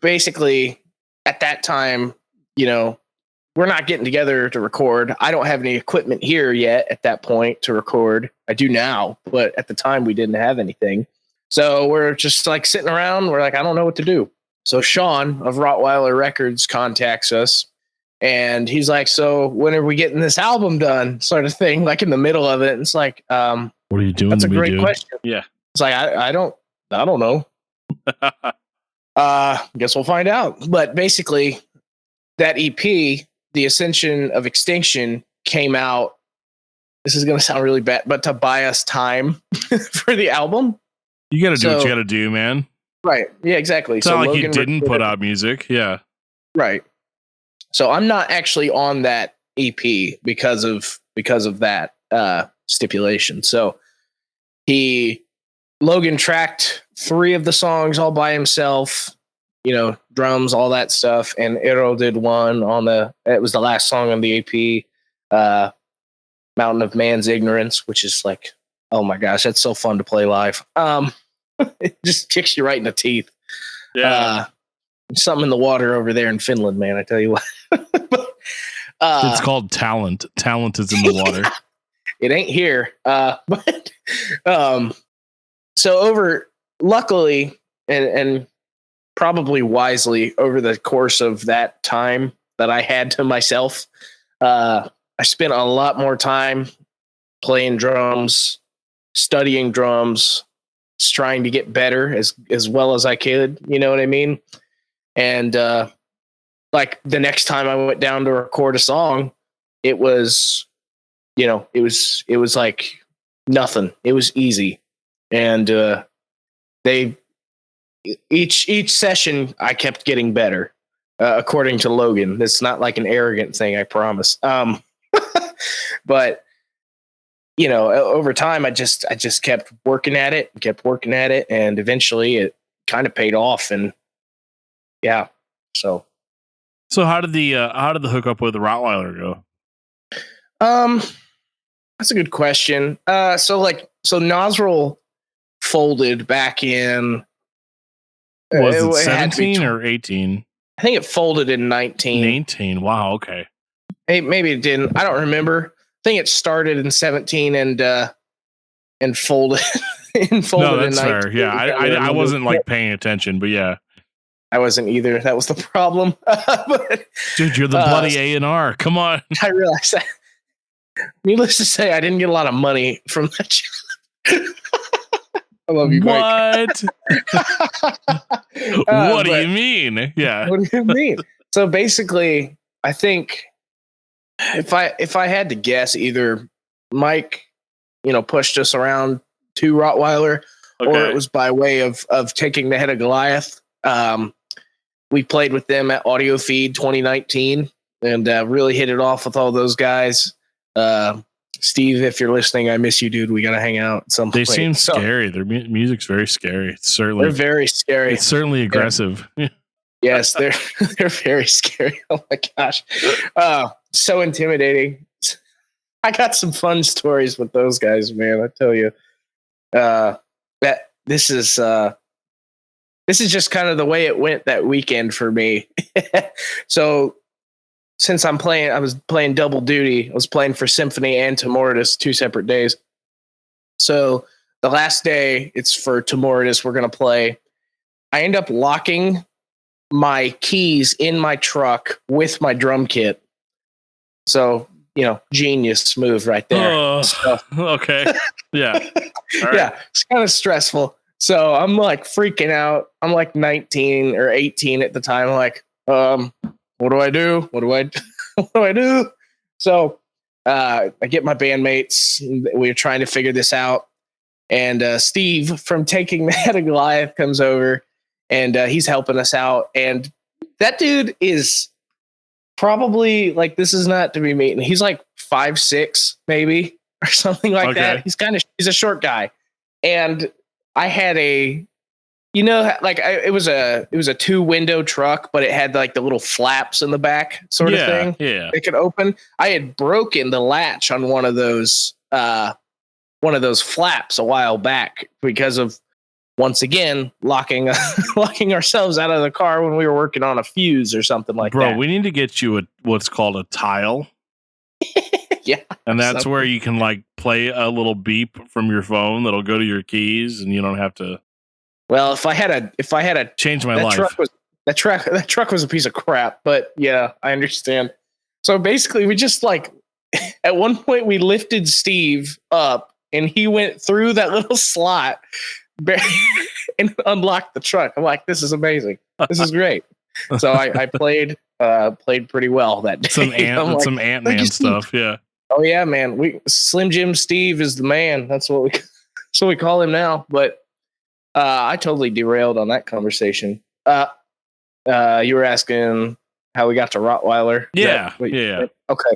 basically at that time, we're not getting together to record. I don't have any equipment here yet at that point to record. I do now, but at the time we didn't have anything. So we're just like sitting around. We're like, I don't know what to do. So Sean of Rottweiler Records contacts us, and he's like, so when are we getting this album done? Sort of thing, like in the middle of it. And it's like, what are you doing? That's a great question. Yeah. It's like, I don't know. Guess we'll find out. But basically that EP, The Ascension of Extinction, came out. This is going to sound really bad, but to buy us time for the album. You got to do what you got to do, man. Right. Yeah, exactly. It's not like Logan you didn't put out music. Yeah. Right. So I'm not actually on that EP because of that stipulation. So Logan tracked 3 of the songs all by himself, drums, all that stuff. And Eero did one it was the last song on the EP, Mountain of Man's Ignorance, which is like, oh my gosh, that's so fun to play live. It just kicks you right in the teeth. Yeah. Something in the water over there in Finland, man. I tell you what. It's called talent. Talent is in the water. It ain't here. So luckily and probably wisely, over the course of that time that I had to myself, I spent a lot more time playing drums, studying drums, just trying to get better as well as I could. You know what I mean? And like the next time I went down to record a song, it was, it was like nothing. It was easy. And each session I kept getting better, according to Logan. It's not like an arrogant thing, I promise. But over time I just kept working at it, and eventually it kind of paid off. And yeah, so how did the hookup with the Rottweiler go? That's a good question. So Nozzrel folded back in. Was it It had to be 17 or 18? I think it folded in 19. 19. Wow. Okay. Maybe it didn't. I don't remember. I think it started in 17 and folded and folded No, that's in 19. fair. Yeah, I wasn't like paying attention, but yeah. I wasn't either. That was the problem. But, dude, you're the bloody A&R. Come on. I realized that. Needless to say, I didn't get a lot of money from that job. I love you, Mike. What? What do you mean? Yeah. What do you mean? So basically, I think if I had to guess, either Mike, pushed us around to Rottweiler, or it was by way of taking the head of Goliath. We played with them at Audio Feed 2019 and really hit it off with all those guys. Steve, if you're listening, I miss you, dude. We got to hang out at some point. They seem scary. Their music's very scary. They're very scary. It's certainly aggressive. Yeah. Yes, they're very scary. Oh my gosh. So intimidating. I got some fun stories with those guys, man. I tell you. That this is just kind of the way it went that weekend for me. So since I was playing double duty. I was playing for Symphony and Timoritus 2 separate days. So the last day, it's for Timoritus. We're going to play. I end up locking my keys in my truck with my drum kit. So, genius move right there. Okay. Yeah. Right. Yeah. It's kind of stressful. So I'm like freaking out. I'm like 19 or 18 at the time. I'm like, what do I do? What do I do? So I get my bandmates. We're trying to figure this out. And Steve from Taking the Head of Goliath comes over and he's helping us out. And that dude is probably like, this is not to be mean. He's like 5'6", maybe, or something like that. He's a short guy. And I had it was a 2-window truck, but it had like the little flaps in the back sort of thing. Yeah. It could open. I had broken the latch on one of those flaps a while back because of, once again, locking ourselves out of the car when we were working on a fuse or something like that. Bro, we need to get you what's called a tile. Yeah. And that's where you can like play a little beep from your phone that'll go to your keys and you don't have to. Well, if I had a change my life. That truck was a piece of crap, but yeah, I understand. So basically we just like, at one point we lifted Steve up and he went through that little slot and unlocked the truck. I'm like, this is amazing. This is great. So I played pretty well that day. Some Ant-Man stuff. Yeah. Oh yeah, man. Slim Jim Steve is the man. That's what we call him now. But I totally derailed on that conversation. You were asking how we got to Rottweiler. Yeah. Yeah. Okay.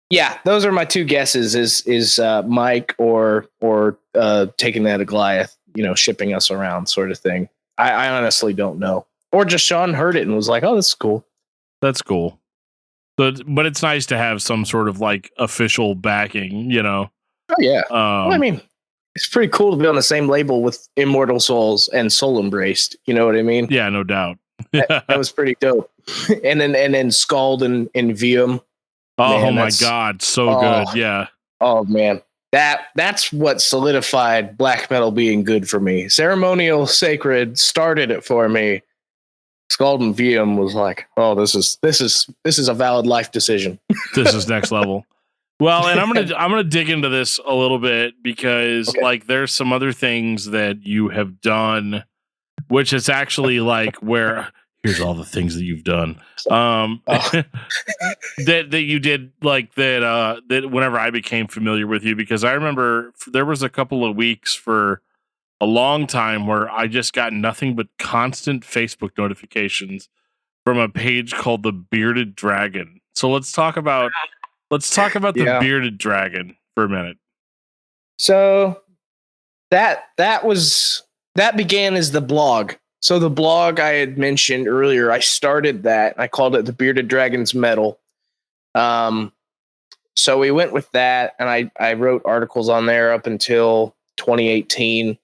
Yeah, those are my two guesses. Is Mike or Taking that to Goliath, shipping us around sort of thing. I honestly don't know. Or just Sean heard it and was like, "Oh, this is cool." That's cool. But it's nice to have some sort of like official backing, Oh yeah. I mean, it's pretty cool to be on the same label with Immortal Souls and Soul Embraced. You know what I mean? Yeah, no doubt. that was pretty dope. and then Scald and Vium. Oh my God, so good. Yeah. Oh man. That's what solidified black metal being good for me. Ceremonial Sacred started it for me. Scald and Vium was like, oh, this is a valid life decision. This is next level. Well, and I'm gonna dig into this a little bit because like there's some other things that you have done, which is actually like where here's all the things that you've done. That you did like that whenever I became familiar with you, because I remember there was a couple of weeks for a long time where I just got nothing but constant Facebook notifications from a page called the Bearded Dragon. So let's talk about the Bearded Dragon for a minute. So that began as the blog. So the blog I had mentioned earlier, I started that. I called it the Bearded Dragon's Metal. So we went with that, and I wrote articles on there up until 2018.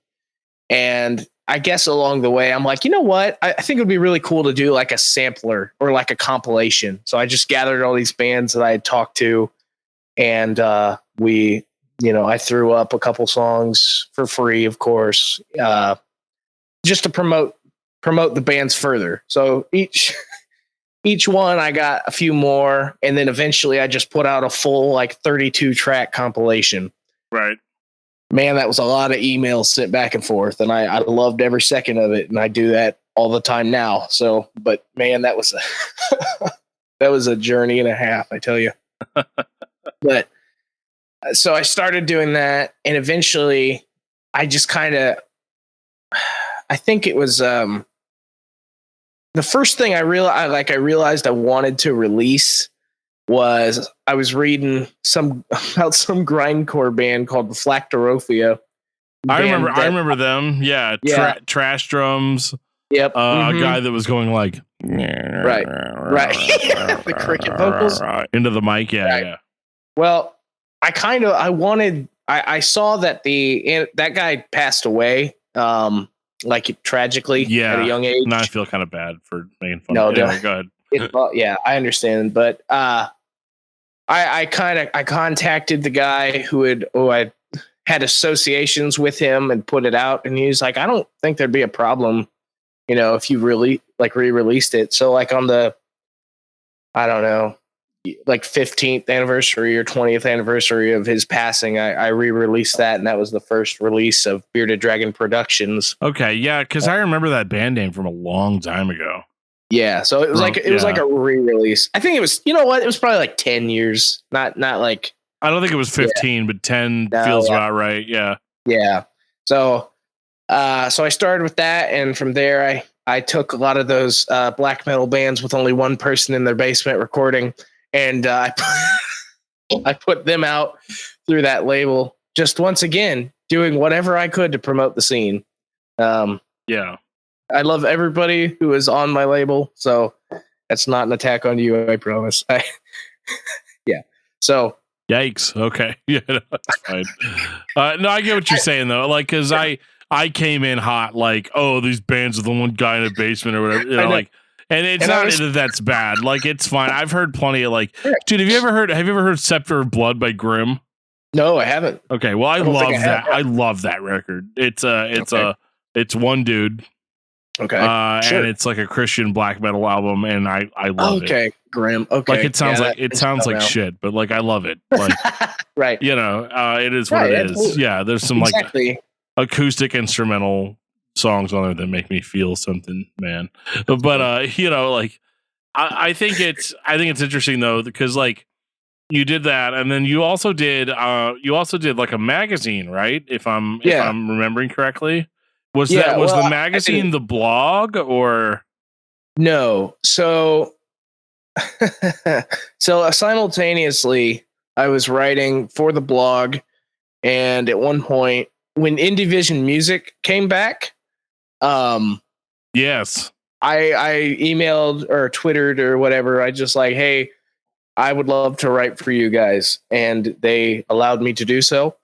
And I guess along the way, I'm like, you know what? I think it would be really cool to do like a sampler or like a compilation. So I just gathered all these bands that I had talked to, and I threw up a couple songs for free, of course, just to promote the bands further. So each one I got a few more, and then eventually I just put out a full like 32 track compilation. Right. Man, that was a lot of emails sent back and forth, and I loved every second of it, and I do that all the time now. So, but man, that was that was a journey and a half, I tell you. But so I started doing that, and eventually I just kind of, I think it was the first thing I realized I wanted to release was I was reading about some grindcore band called the Flacterophia. I remember them. Yeah. Trash drums. Yep. A guy that was going like right. The cricket vocals into the mic. Yeah. Right. Yeah. Well, I saw that that guy passed away, like tragically at a young age. And I feel kind of bad for making fun. No, of it. Go ahead. Yeah, I understand, but I contacted the guy who I had associations with him and put it out, and he was like, I don't think there'd be a problem, if you really like re-released it. So like on the, I don't know, like 15th anniversary or 20th anniversary of his passing, I re-released that, and that was the first release of Bearded Dragon Productions. Okay, yeah, because I remember that band name from a long time ago. Yeah, so it was was like a re-release. I think it was, it was probably like 10 years, not like. I don't think it was 15, but 10 feels about right. Yeah. Yeah. So I started with that, and from there I took a lot of those black metal bands with only one person in their basement recording, and I put them out through that label, just once again doing whatever I could to promote the scene. Yeah. I love everybody who is on my label, so that's not an attack on you, I promise. Yeah. So. Yikes. Okay. Yeah, no, that's fine. No, I get what you're saying though. Like, because I came in hot, like, oh, these bands with the one guy in the basement or whatever. Like, and it's not that that's bad. Like, it's fine. I've heard plenty of like, dude. Have you ever heard Scepter of Blood by Grimm? No, I haven't. Okay. Well, I love that. I love that record. It's one dude. Okay. And it's like a Christian black metal album, and I love it. Okay, Grimm. Okay. Like it sounds like shit, but like I love it. Like right. It is what it is. Absolutely. Yeah, there's some like acoustic instrumental songs on there that make me feel something, man. But like I think it's interesting though, because like you did that, and then you also did like a magazine, right? If I'm remembering correctly. Was the magazine the blog or no? So simultaneously I was writing for the blog, and at one point when Indivision Music came back, yes, I emailed or Twittered or whatever. I just like, hey, I would love to write for you guys, and they allowed me to do so.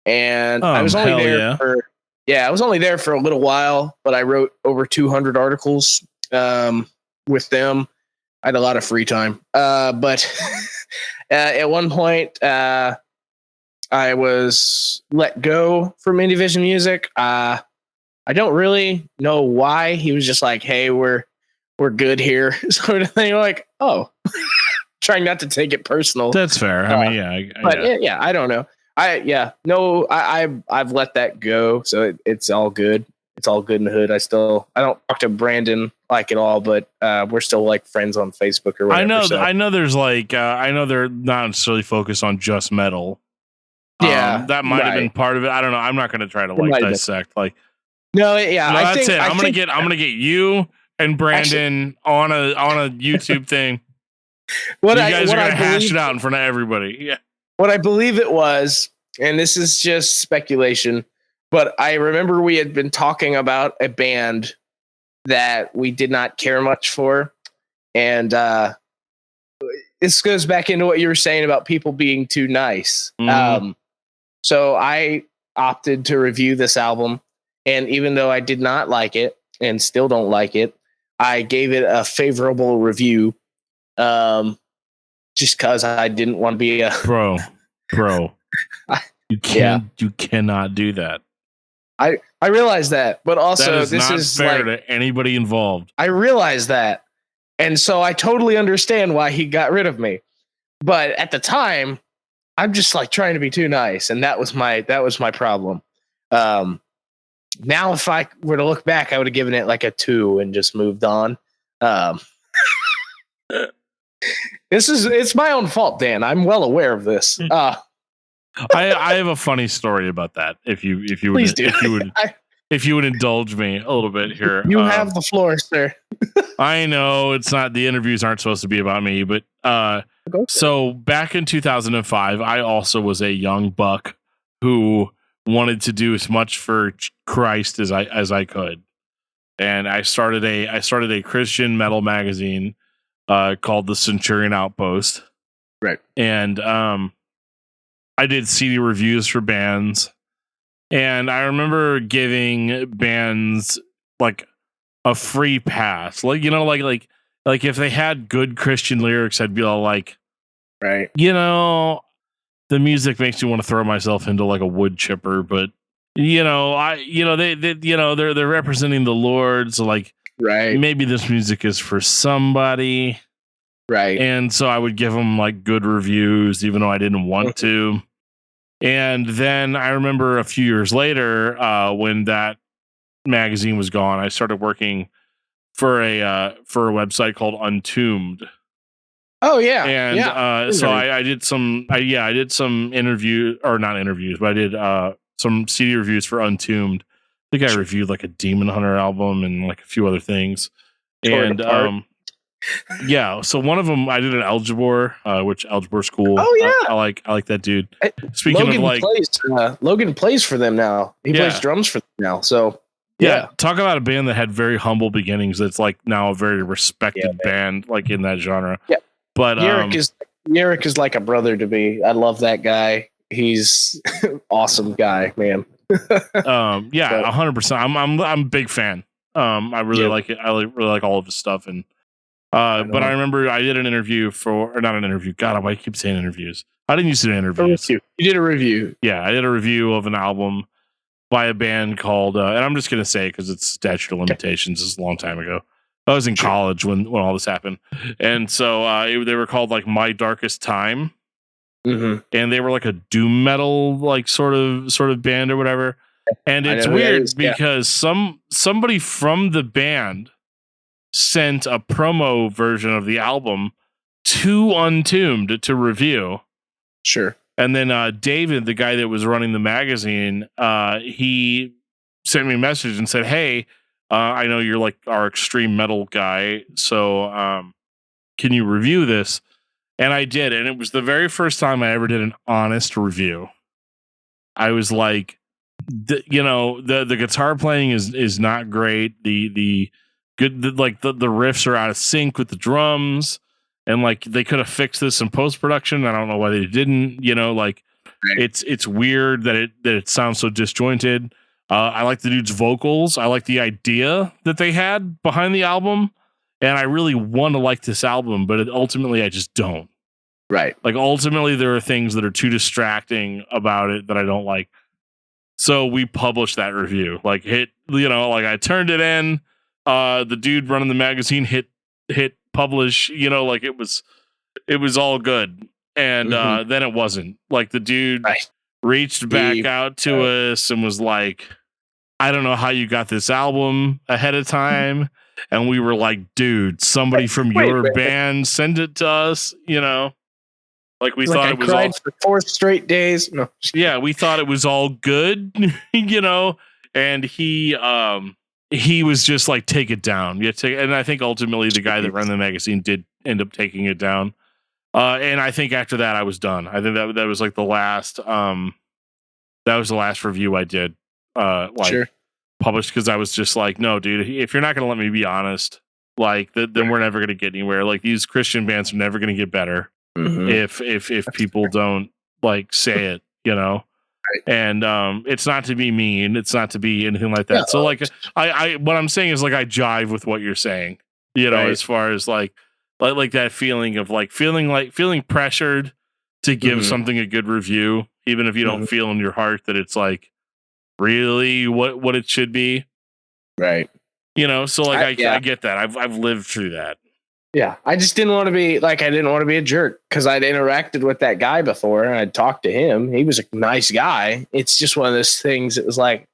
And I was only there for. Yeah, I was only there for a little while, but I wrote over 200 articles with them. I had a lot of free time. But at one point, I was let go from Indivision Music. I don't really know why. He was just like, hey, we're good here, sort of thing. Like, oh, trying not to take it personal. That's fair. I mean, I don't know. I've let that go, so it's all good. It's all good in the hood. I don't talk to Brandon like at all, but we're still like friends on Facebook or whatever. I know there's like I know they're not necessarily focused on just metal. Yeah, that might have been part of it. I don't know. I'm not going to try to like dissect. Like, that's it. I'm gonna get you and Brandon on a YouTube thing. You guys are gonna hash it out in front of everybody. Yeah. What I believe it was, and this is just speculation, but I remember we had been talking about a band that we did not care much for. And this goes back into what you were saying about people being too nice. So I opted to review this album, And even though I did not like it and still don't like it, I gave it a favorable review. Just because I didn't want to be a bro. You cannot do that. I realize that, but also that is this not is fair like, to anybody involved. I realize that. And so I totally understand why he got rid of me. But at the time, I'm just like trying to be too nice. And that was my problem. Now, if I were to look back, I would have given it like a 2 and just moved on. It's my own fault, Dan. I'm well aware of this. I have a funny story about that. If you would indulge me a little bit here. You have the floor, sir. I know it's not, the interviews aren't supposed to be about me, but so back in 2005, I also was a young buck who wanted to do as much for Christ as I could. And I started a Christian metal magazine called the Centurion Outpost. Right. And I did CD reviews for bands. And I remember giving bands like a free pass. Like, you know, like if they had good Christian lyrics, I'd be all like, right, you know, the music makes me want to throw myself into like a wood chipper, but you know, they're representing the Lord, so like, right, maybe this music is for somebody, right. And so I would give them like good reviews, even though I didn't want to. And then I remember a few years later, when that magazine was gone, I started working for a website called Untombed. Oh yeah, and so I did some interview, or not interviews, but I did some CD reviews for Untombed. I think I reviewed like a Demon Hunter album and like a few other things. And yeah, so one of them I did an Algebor, which Algebor's cool. Oh yeah, I like that dude. Speaking Logan of like, Logan plays for them now. He plays drums for them now. So yeah, talk about a band that had very humble beginnings. That's like now a very respected band, like in that genre. Yeah, but Yerrick is like a brother to me. I love that guy. He's awesome guy, man. 100%. I'm a big fan. I really like it. I really like all of his stuff. And but I remember I did an interview or not an interview. God, I keep saying interviews. I didn't used to do interviews. You did a review. Yeah, I did a review of an album by a band called, and I'm just gonna say because it's statute of limitations. It's a long time ago. I was in college when all this happened, and so they were called like My Darkest Time. Mm-hmm. And they were like a doom metal like sort of band or whatever. And it's weird because somebody from the band sent a promo version of the album to Untombed to review. Sure. And then David, the guy that was running the magazine, he sent me a message and said, "Hey, I know you're like our extreme metal guy, so can you review this?" And I did, and it was the very first time I ever did an honest review. I was like, the guitar playing is not great. The riffs are out of sync with the drums, and like they could have fixed this in post production. I don't know why they didn't. You know, like it's weird that it sounds so disjointed. I like the dude's vocals. I like the idea that they had behind the album. And I really want to like this album, but ultimately I just don't. Right. Like ultimately there are things that are too distracting about it that I don't like. So we published that review. Like I turned it in. The dude running the magazine hit publish. Like it was all good. And then it wasn't. Like the dude reached back out to us and was like, "I don't know how you got this album ahead of time." And we were like, "Dude, somebody from your band send it to us," Like we thought it was cried for 4 straight days. No. Yeah, we thought it was all good, and he was just like, "Take it down." And I think ultimately the guy that ran the magazine did end up taking it down. And I think after that I was done. I think that was like the last review I did published, because I was just like, "No, dude, if you're not going to let me be honest, like then we're never going to get anywhere. Like these Christian bands are never going to get better if people don't like say it, And it's not to be mean, it's not to be anything like that. No. So like I what I'm saying is like I jive with what you're saying, Right. as far as like that feeling of like feeling pressured to give Mhm. something a good review, even if you don't feel in your heart that it's like really what it should be. Right. So like I Yeah. get that. I've lived through that. Yeah. I just didn't want to be like, I didn't want to be a jerk because I'd interacted with that guy before and I'd talked to him. He was a nice guy. It's just one of those things. It was like,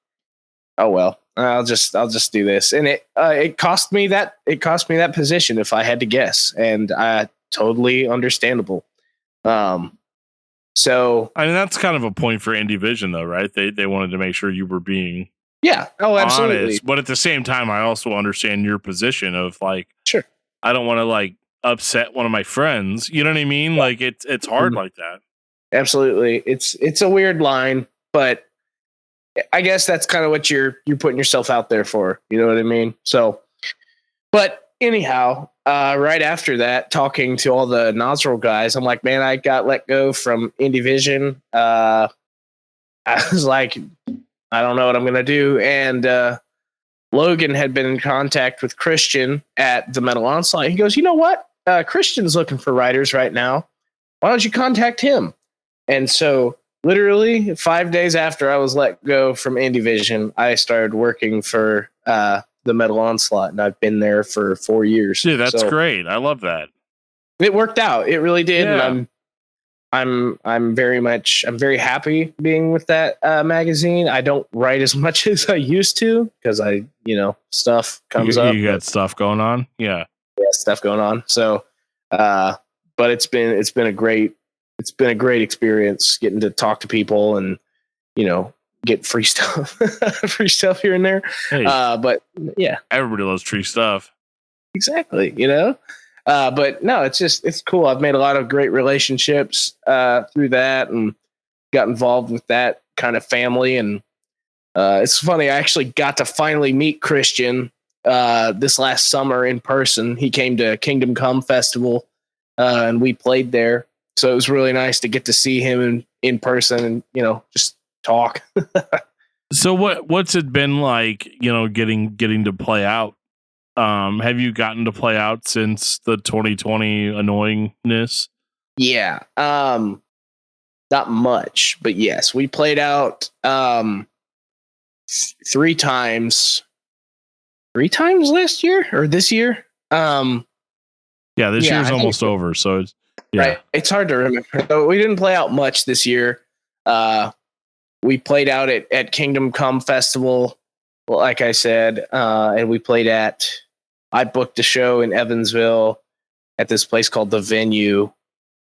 oh, well, I'll just do this. And it cost me that position if I had to guess, and totally understandable. So I mean, that's kind of a point for Indie Vision though, right? They wanted to make sure you were being yeah. Oh, absolutely. honest, but at the same time, I also understand your position of like, Sure. I don't want to like upset one of my friends. You know what I mean? Yeah. Like it's hard like that. Absolutely. It's a weird line, but I guess that's kind of what you're putting yourself out there for. You know what I mean? So, but anyhow, right after that, talking to all the nostril guys, I'm like, man, I got let go from Indie Vision. I was like, I don't know what I'm going to do. And Logan had been in contact with Christian at the Metal Onslaught. He goes, you know what? Christian's looking for writers right now. Why don't you contact him? And so literally 5 days after I was let go from Indie Vision, I started working for the Metal Onslaught, and I've been there for 4 years. Dude, that's great. I love that. It worked out. It really did. Yeah. And I'm very happy being with that magazine. I don't write as much as I used to because stuff comes up. You got stuff going on. Yeah, stuff going on. So, but it's been a great experience getting to talk to people and get free stuff here and there. Hey, but yeah, everybody loves free stuff. Exactly. But no, it's cool. I've made a lot of great relationships through that and got involved with that kind of family. And it's funny. I actually got to finally meet Christian this last summer in person. He came to Kingdom Come Festival and we played there. So it was really nice to get to see him in person and, just talk. So what's it been like, getting to play out? Have you gotten to play out since the 2020 annoyingness? Yeah. Not much, but yes, we played out 3 times. 3 times last year or this year? Yeah, this year's almost over, so it's right. It's hard to remember. So we didn't play out much this year. We played out at Kingdom Come Festival, like I said, and we played I booked a show in Evansville at this place called The Venue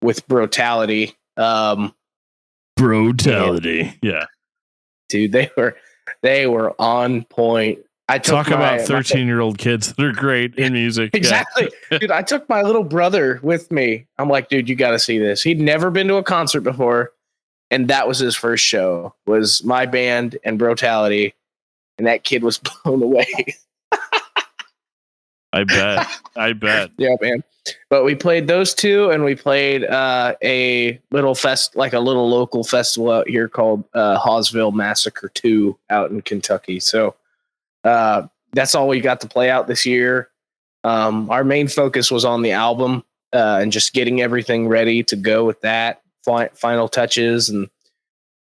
with Brutality. Brutality. Yeah. Dude, they were on point. I talk about 13-year-old kids that are great in music. Exactly. Yeah. Dude, I took my little brother with me. I'm like, dude, you got to see this. He'd never been to a concert before. And that was his first show, was my band and Brutality. And that kid was blown away. I bet. Yeah, man. But we played those 2, and we played a little local festival out here called Hawesville Massacre 2 out in Kentucky. So that's all we got to play out this year. Our main focus was on the album and just getting everything ready to go with that, final touches and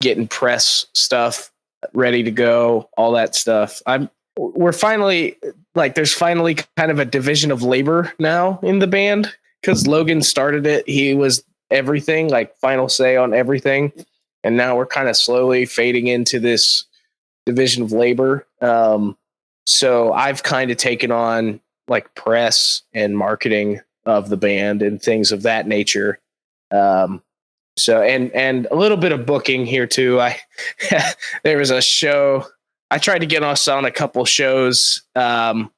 getting press stuff ready to go, all that stuff. We're finally there's finally kind of a division of labor now in the band because Logan started it. He was everything, final say on everything. And now we're kind of slowly fading into this division of labor. So I've kind of taken on press and marketing of the band and things of that nature. So, and a little bit of booking here too. There was a show, I tried to get us on a couple shows, some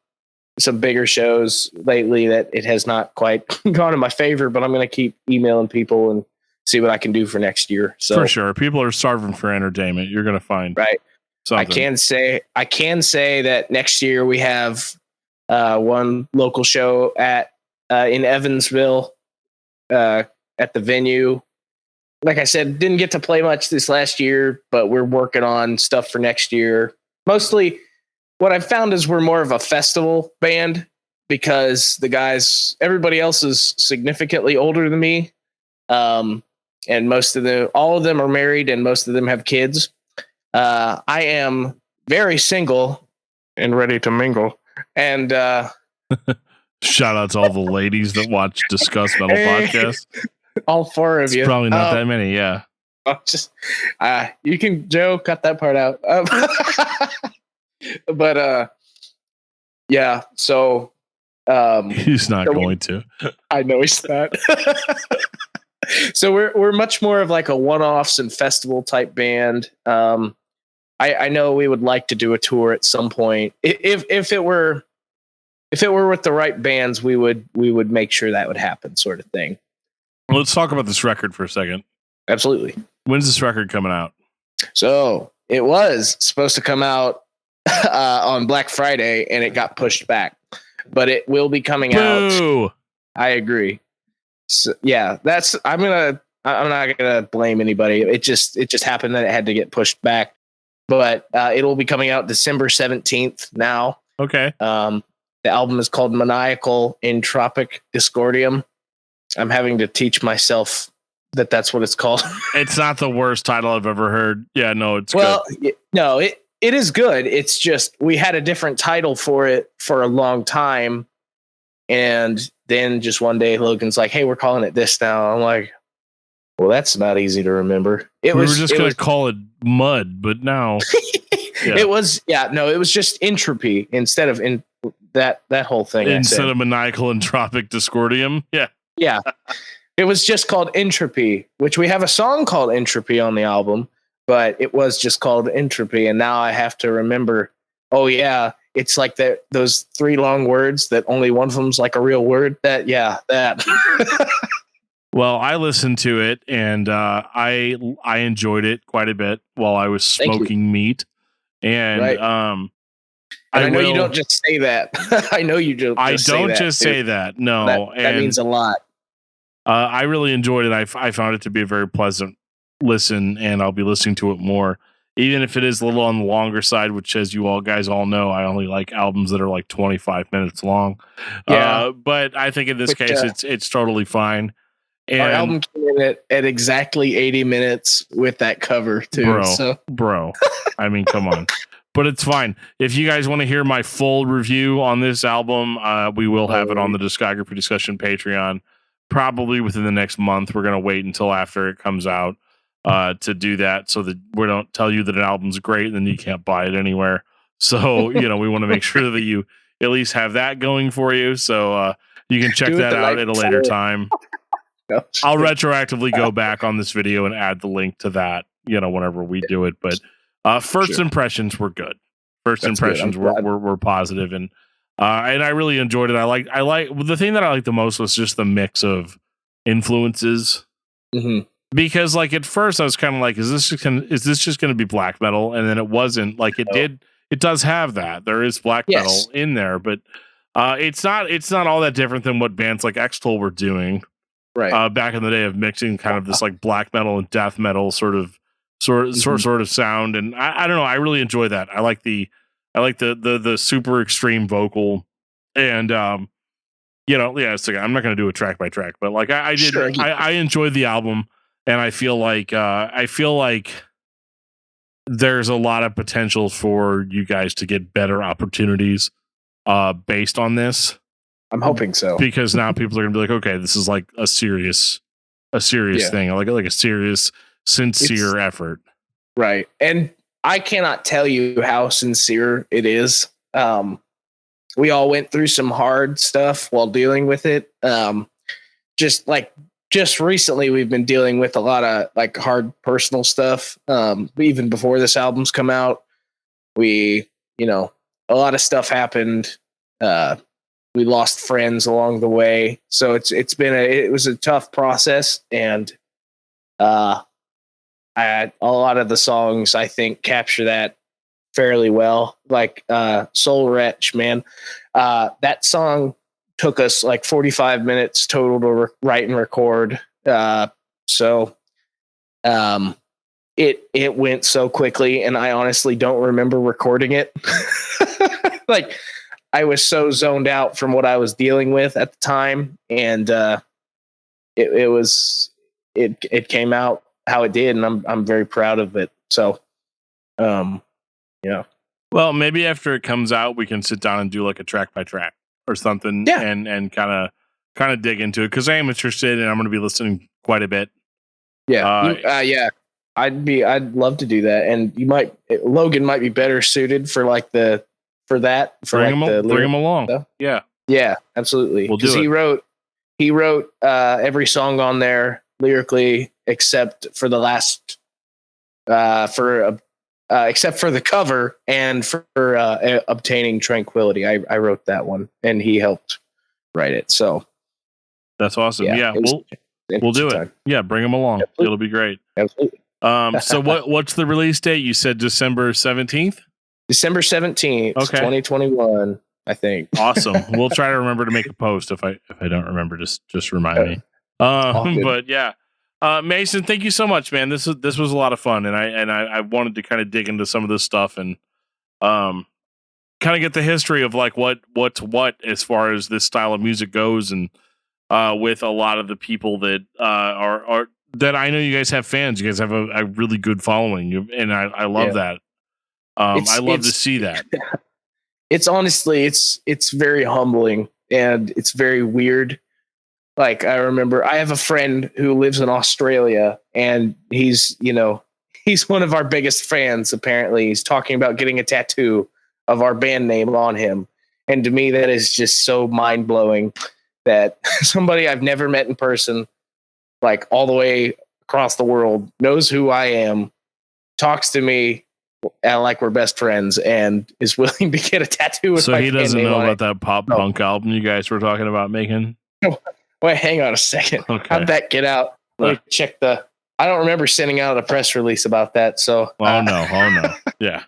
bigger shows lately that it has not quite gone in my favor, but I'm going to keep emailing people and see what I can do for next year. So for sure, people are starving for entertainment. You're going to find right. something. I can say that next year we have one local show in Evansville at the Venue. like I said, didn't get to play much this last year, but we're working on stuff for next year. Mostly what I've found is we're more of a festival band because everybody else is significantly older than me. And all of them are married and most of them have kids. I am very single and ready to mingle. And, shout out to all the ladies that watch Discuss Metal podcast. All four of you. Probably not that many. Yeah. Just, you can, Joe, cut that part out. But, yeah, so, he's not going to. I know he's not. So we're much more of like a one-offs and festival type band. I know we would like to do a tour at some point. If it were with the right bands, we would make sure that would happen, sort of thing. Well, let's talk about this record for a second. Absolutely. When's this record coming out? So it was supposed to come out on Black Friday, and it got pushed back. But it will be coming out. I agree. So, yeah, I'm not gonna blame anybody. It just happened that it had to get pushed back. But it will be coming out December 17th now. Okay. The album is called Maniacal Entropic Discordium. I'm having to teach myself that's what it's called. It's not the worst title I've ever heard. Yeah, no, it's good. No, it is good. It's just we had a different title for it for a long time. And then just one day Logan's like, hey, we're calling it this now. I'm like, well, that's not easy to remember. We were just going to call it Mud, but now. Yeah. It was just Entropy instead of that whole thing. Instead of Maniacal Entropic Discordium. Yeah. Yeah. It was just called Entropy, which we have a song called Entropy on the album, but it was just called Entropy. And now I have to remember, oh, yeah, it's like those three long words that only one of them's like a real word. That. Well, I listened to it and I enjoyed it quite a bit while I was smoking meat. And right. I know you don't just say that. I know you don't. I don't just say that. No, that means a lot. I really enjoyed it. I found it to be a very pleasant listen, and I'll be listening to it more, even if it is a little on the longer side. Which, as you all guys all know, I only like albums that are like 25 minutes long. Yeah. But I think in this case, it's totally fine. And our album came in at exactly 80 minutes with that cover too. Bro, I mean, come on. But it's fine. If you guys want to hear my full review on this album, we will have it on the Discography Discussion Patreon, probably within the next month. We're going to wait until after it comes out to do that, so that we don't tell you that an album's great and then you can't buy it anywhere. So, we want to make sure that you at least have that going for you. So you can check that out at a later time. No, I'll retroactively go back on this video and add the link to that, whenever we do it. But first impressions were good. That's impressions were positive, and I really enjoyed it. I like the thing that I liked the most was just the mix of influences. Mm-hmm. Because like at first I was kind of like, is this just going to be black metal? And then it wasn't. Like it does have that. There is black metal in there, but it's not all that different than what bands like Extol were doing. Right. Back in the day of mixing kind of this like black metal and death metal sort of sound. And I don't know. I really enjoy that. I like the super extreme vocal and, it's like, I'm not going to do a track by track, but like I did, sure. I enjoyed the album and I feel like there's a lot of potential for you guys to get better opportunities, based on this. I'm hoping so, because now people are gonna be like, okay, this is like a serious thing, like a serious, sincere effort, right? And I cannot tell you how sincere it is. We all went through some hard stuff while dealing with it. Just recently, we've been dealing with a lot of like hard personal stuff. Even before this album's come out, a lot of stuff happened. We lost friends along the way, so it was a tough process, and a lot of the songs I think capture that fairly well. Like Soul Wretch, man, that song took us like 45 minutes total to write and record. So it went so quickly, and I honestly don't remember recording it. Like, I was so zoned out from what I was dealing with at the time, and it came out how it did, and I'm very proud of it. So, yeah. Well, maybe after it comes out, we can sit down and do like a track by track or something, Yeah. and kind of dig into it, because I am interested and I'm going to be listening quite a bit. Yeah, yeah. I'd love to do that, and Logan might be better suited for that. Bring him along. stuff. Yeah, absolutely. We'll do it. He wrote every song on there lyrically, except for the last, except for the cover and for Obtaining Tranquility. I wrote that one, and he helped write it. So that's awesome. Yeah, we'll do it. time. Yeah, bring him along. Absolutely. It'll be great. Absolutely. So what's the release date? You said December 17th? December 17th, Okay. 2021, I think. Awesome. We'll try to remember to make a post. If I don't remember, just remind me. But yeah. Mason, thank you so much, man. This was a lot of fun, and I wanted to kind of dig into some of this stuff and kind of get the history of like what's what as far as this style of music goes, and with a lot of the people that are that I know you guys have fans. You guys have a really good following, and I love that. I love to see that. It's honestly, it's very humbling, and it's very weird. Like, I remember I have a friend who lives in Australia, and he's one of our biggest fans. Apparently, he's talking about getting a tattoo of our band name on him. And to me, that is just so mind blowing that somebody I've never met in person, like all the way across the world, knows who I am, talks to me like we're best friends, and is willing to get a tattoo with so my he band doesn't name know on about it. that pop punk album you guys were talking about making? Wait, hang on a second. Okay. How'd that get out? Let me check I don't remember sending out a press release about that. So, Oh no. Yeah.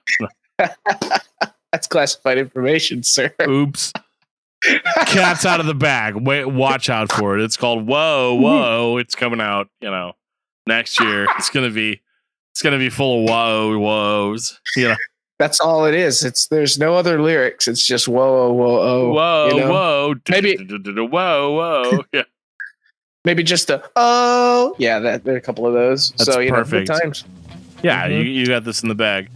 that's classified information, sir. Oops. Cat's out of the bag. Wait, watch out for it. It's called Whoa. It's coming out, next year. It's gonna be full of whoas. That's all it is. There's no other lyrics. It's just whoa. Whoa. Maybe whoa. Yeah. Maybe just there are a couple of those. That's so perfect. Good times. Yeah, you got this in the bag.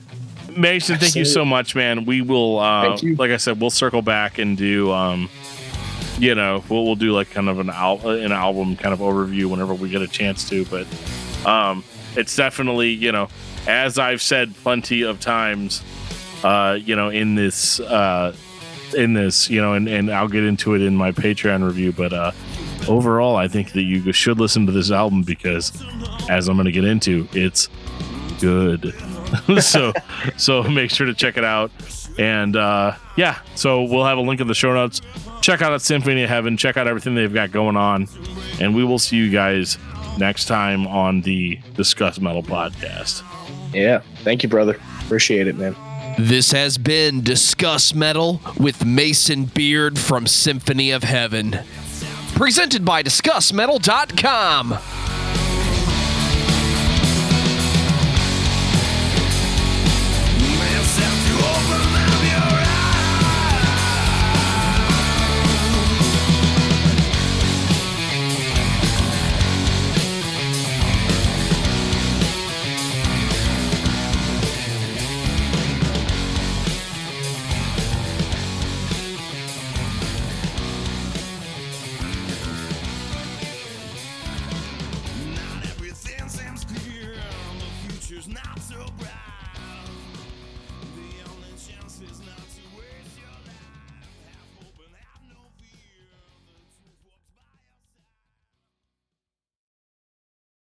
Mason, thank you so much, man. We will, like I said, we'll circle back and do, we'll do like kind of an album kind of overview whenever we get a chance to. But it's definitely, as I've said plenty of times, in this, and I'll get into it in my Patreon review. But overall, I think that you should listen to this album because, as I'm going to get into, it's good. so make sure to check it out. And so we'll have a link in the show notes. Check out Symphony of Heaven. Check out everything they've got going on. And we will see you guys next time on the Discuss Metal podcast. Yeah. Thank you, brother. Appreciate it, man. This has been Discuss Metal with Mason Beard from Symphony of Heaven. Presented by discussmetal.com.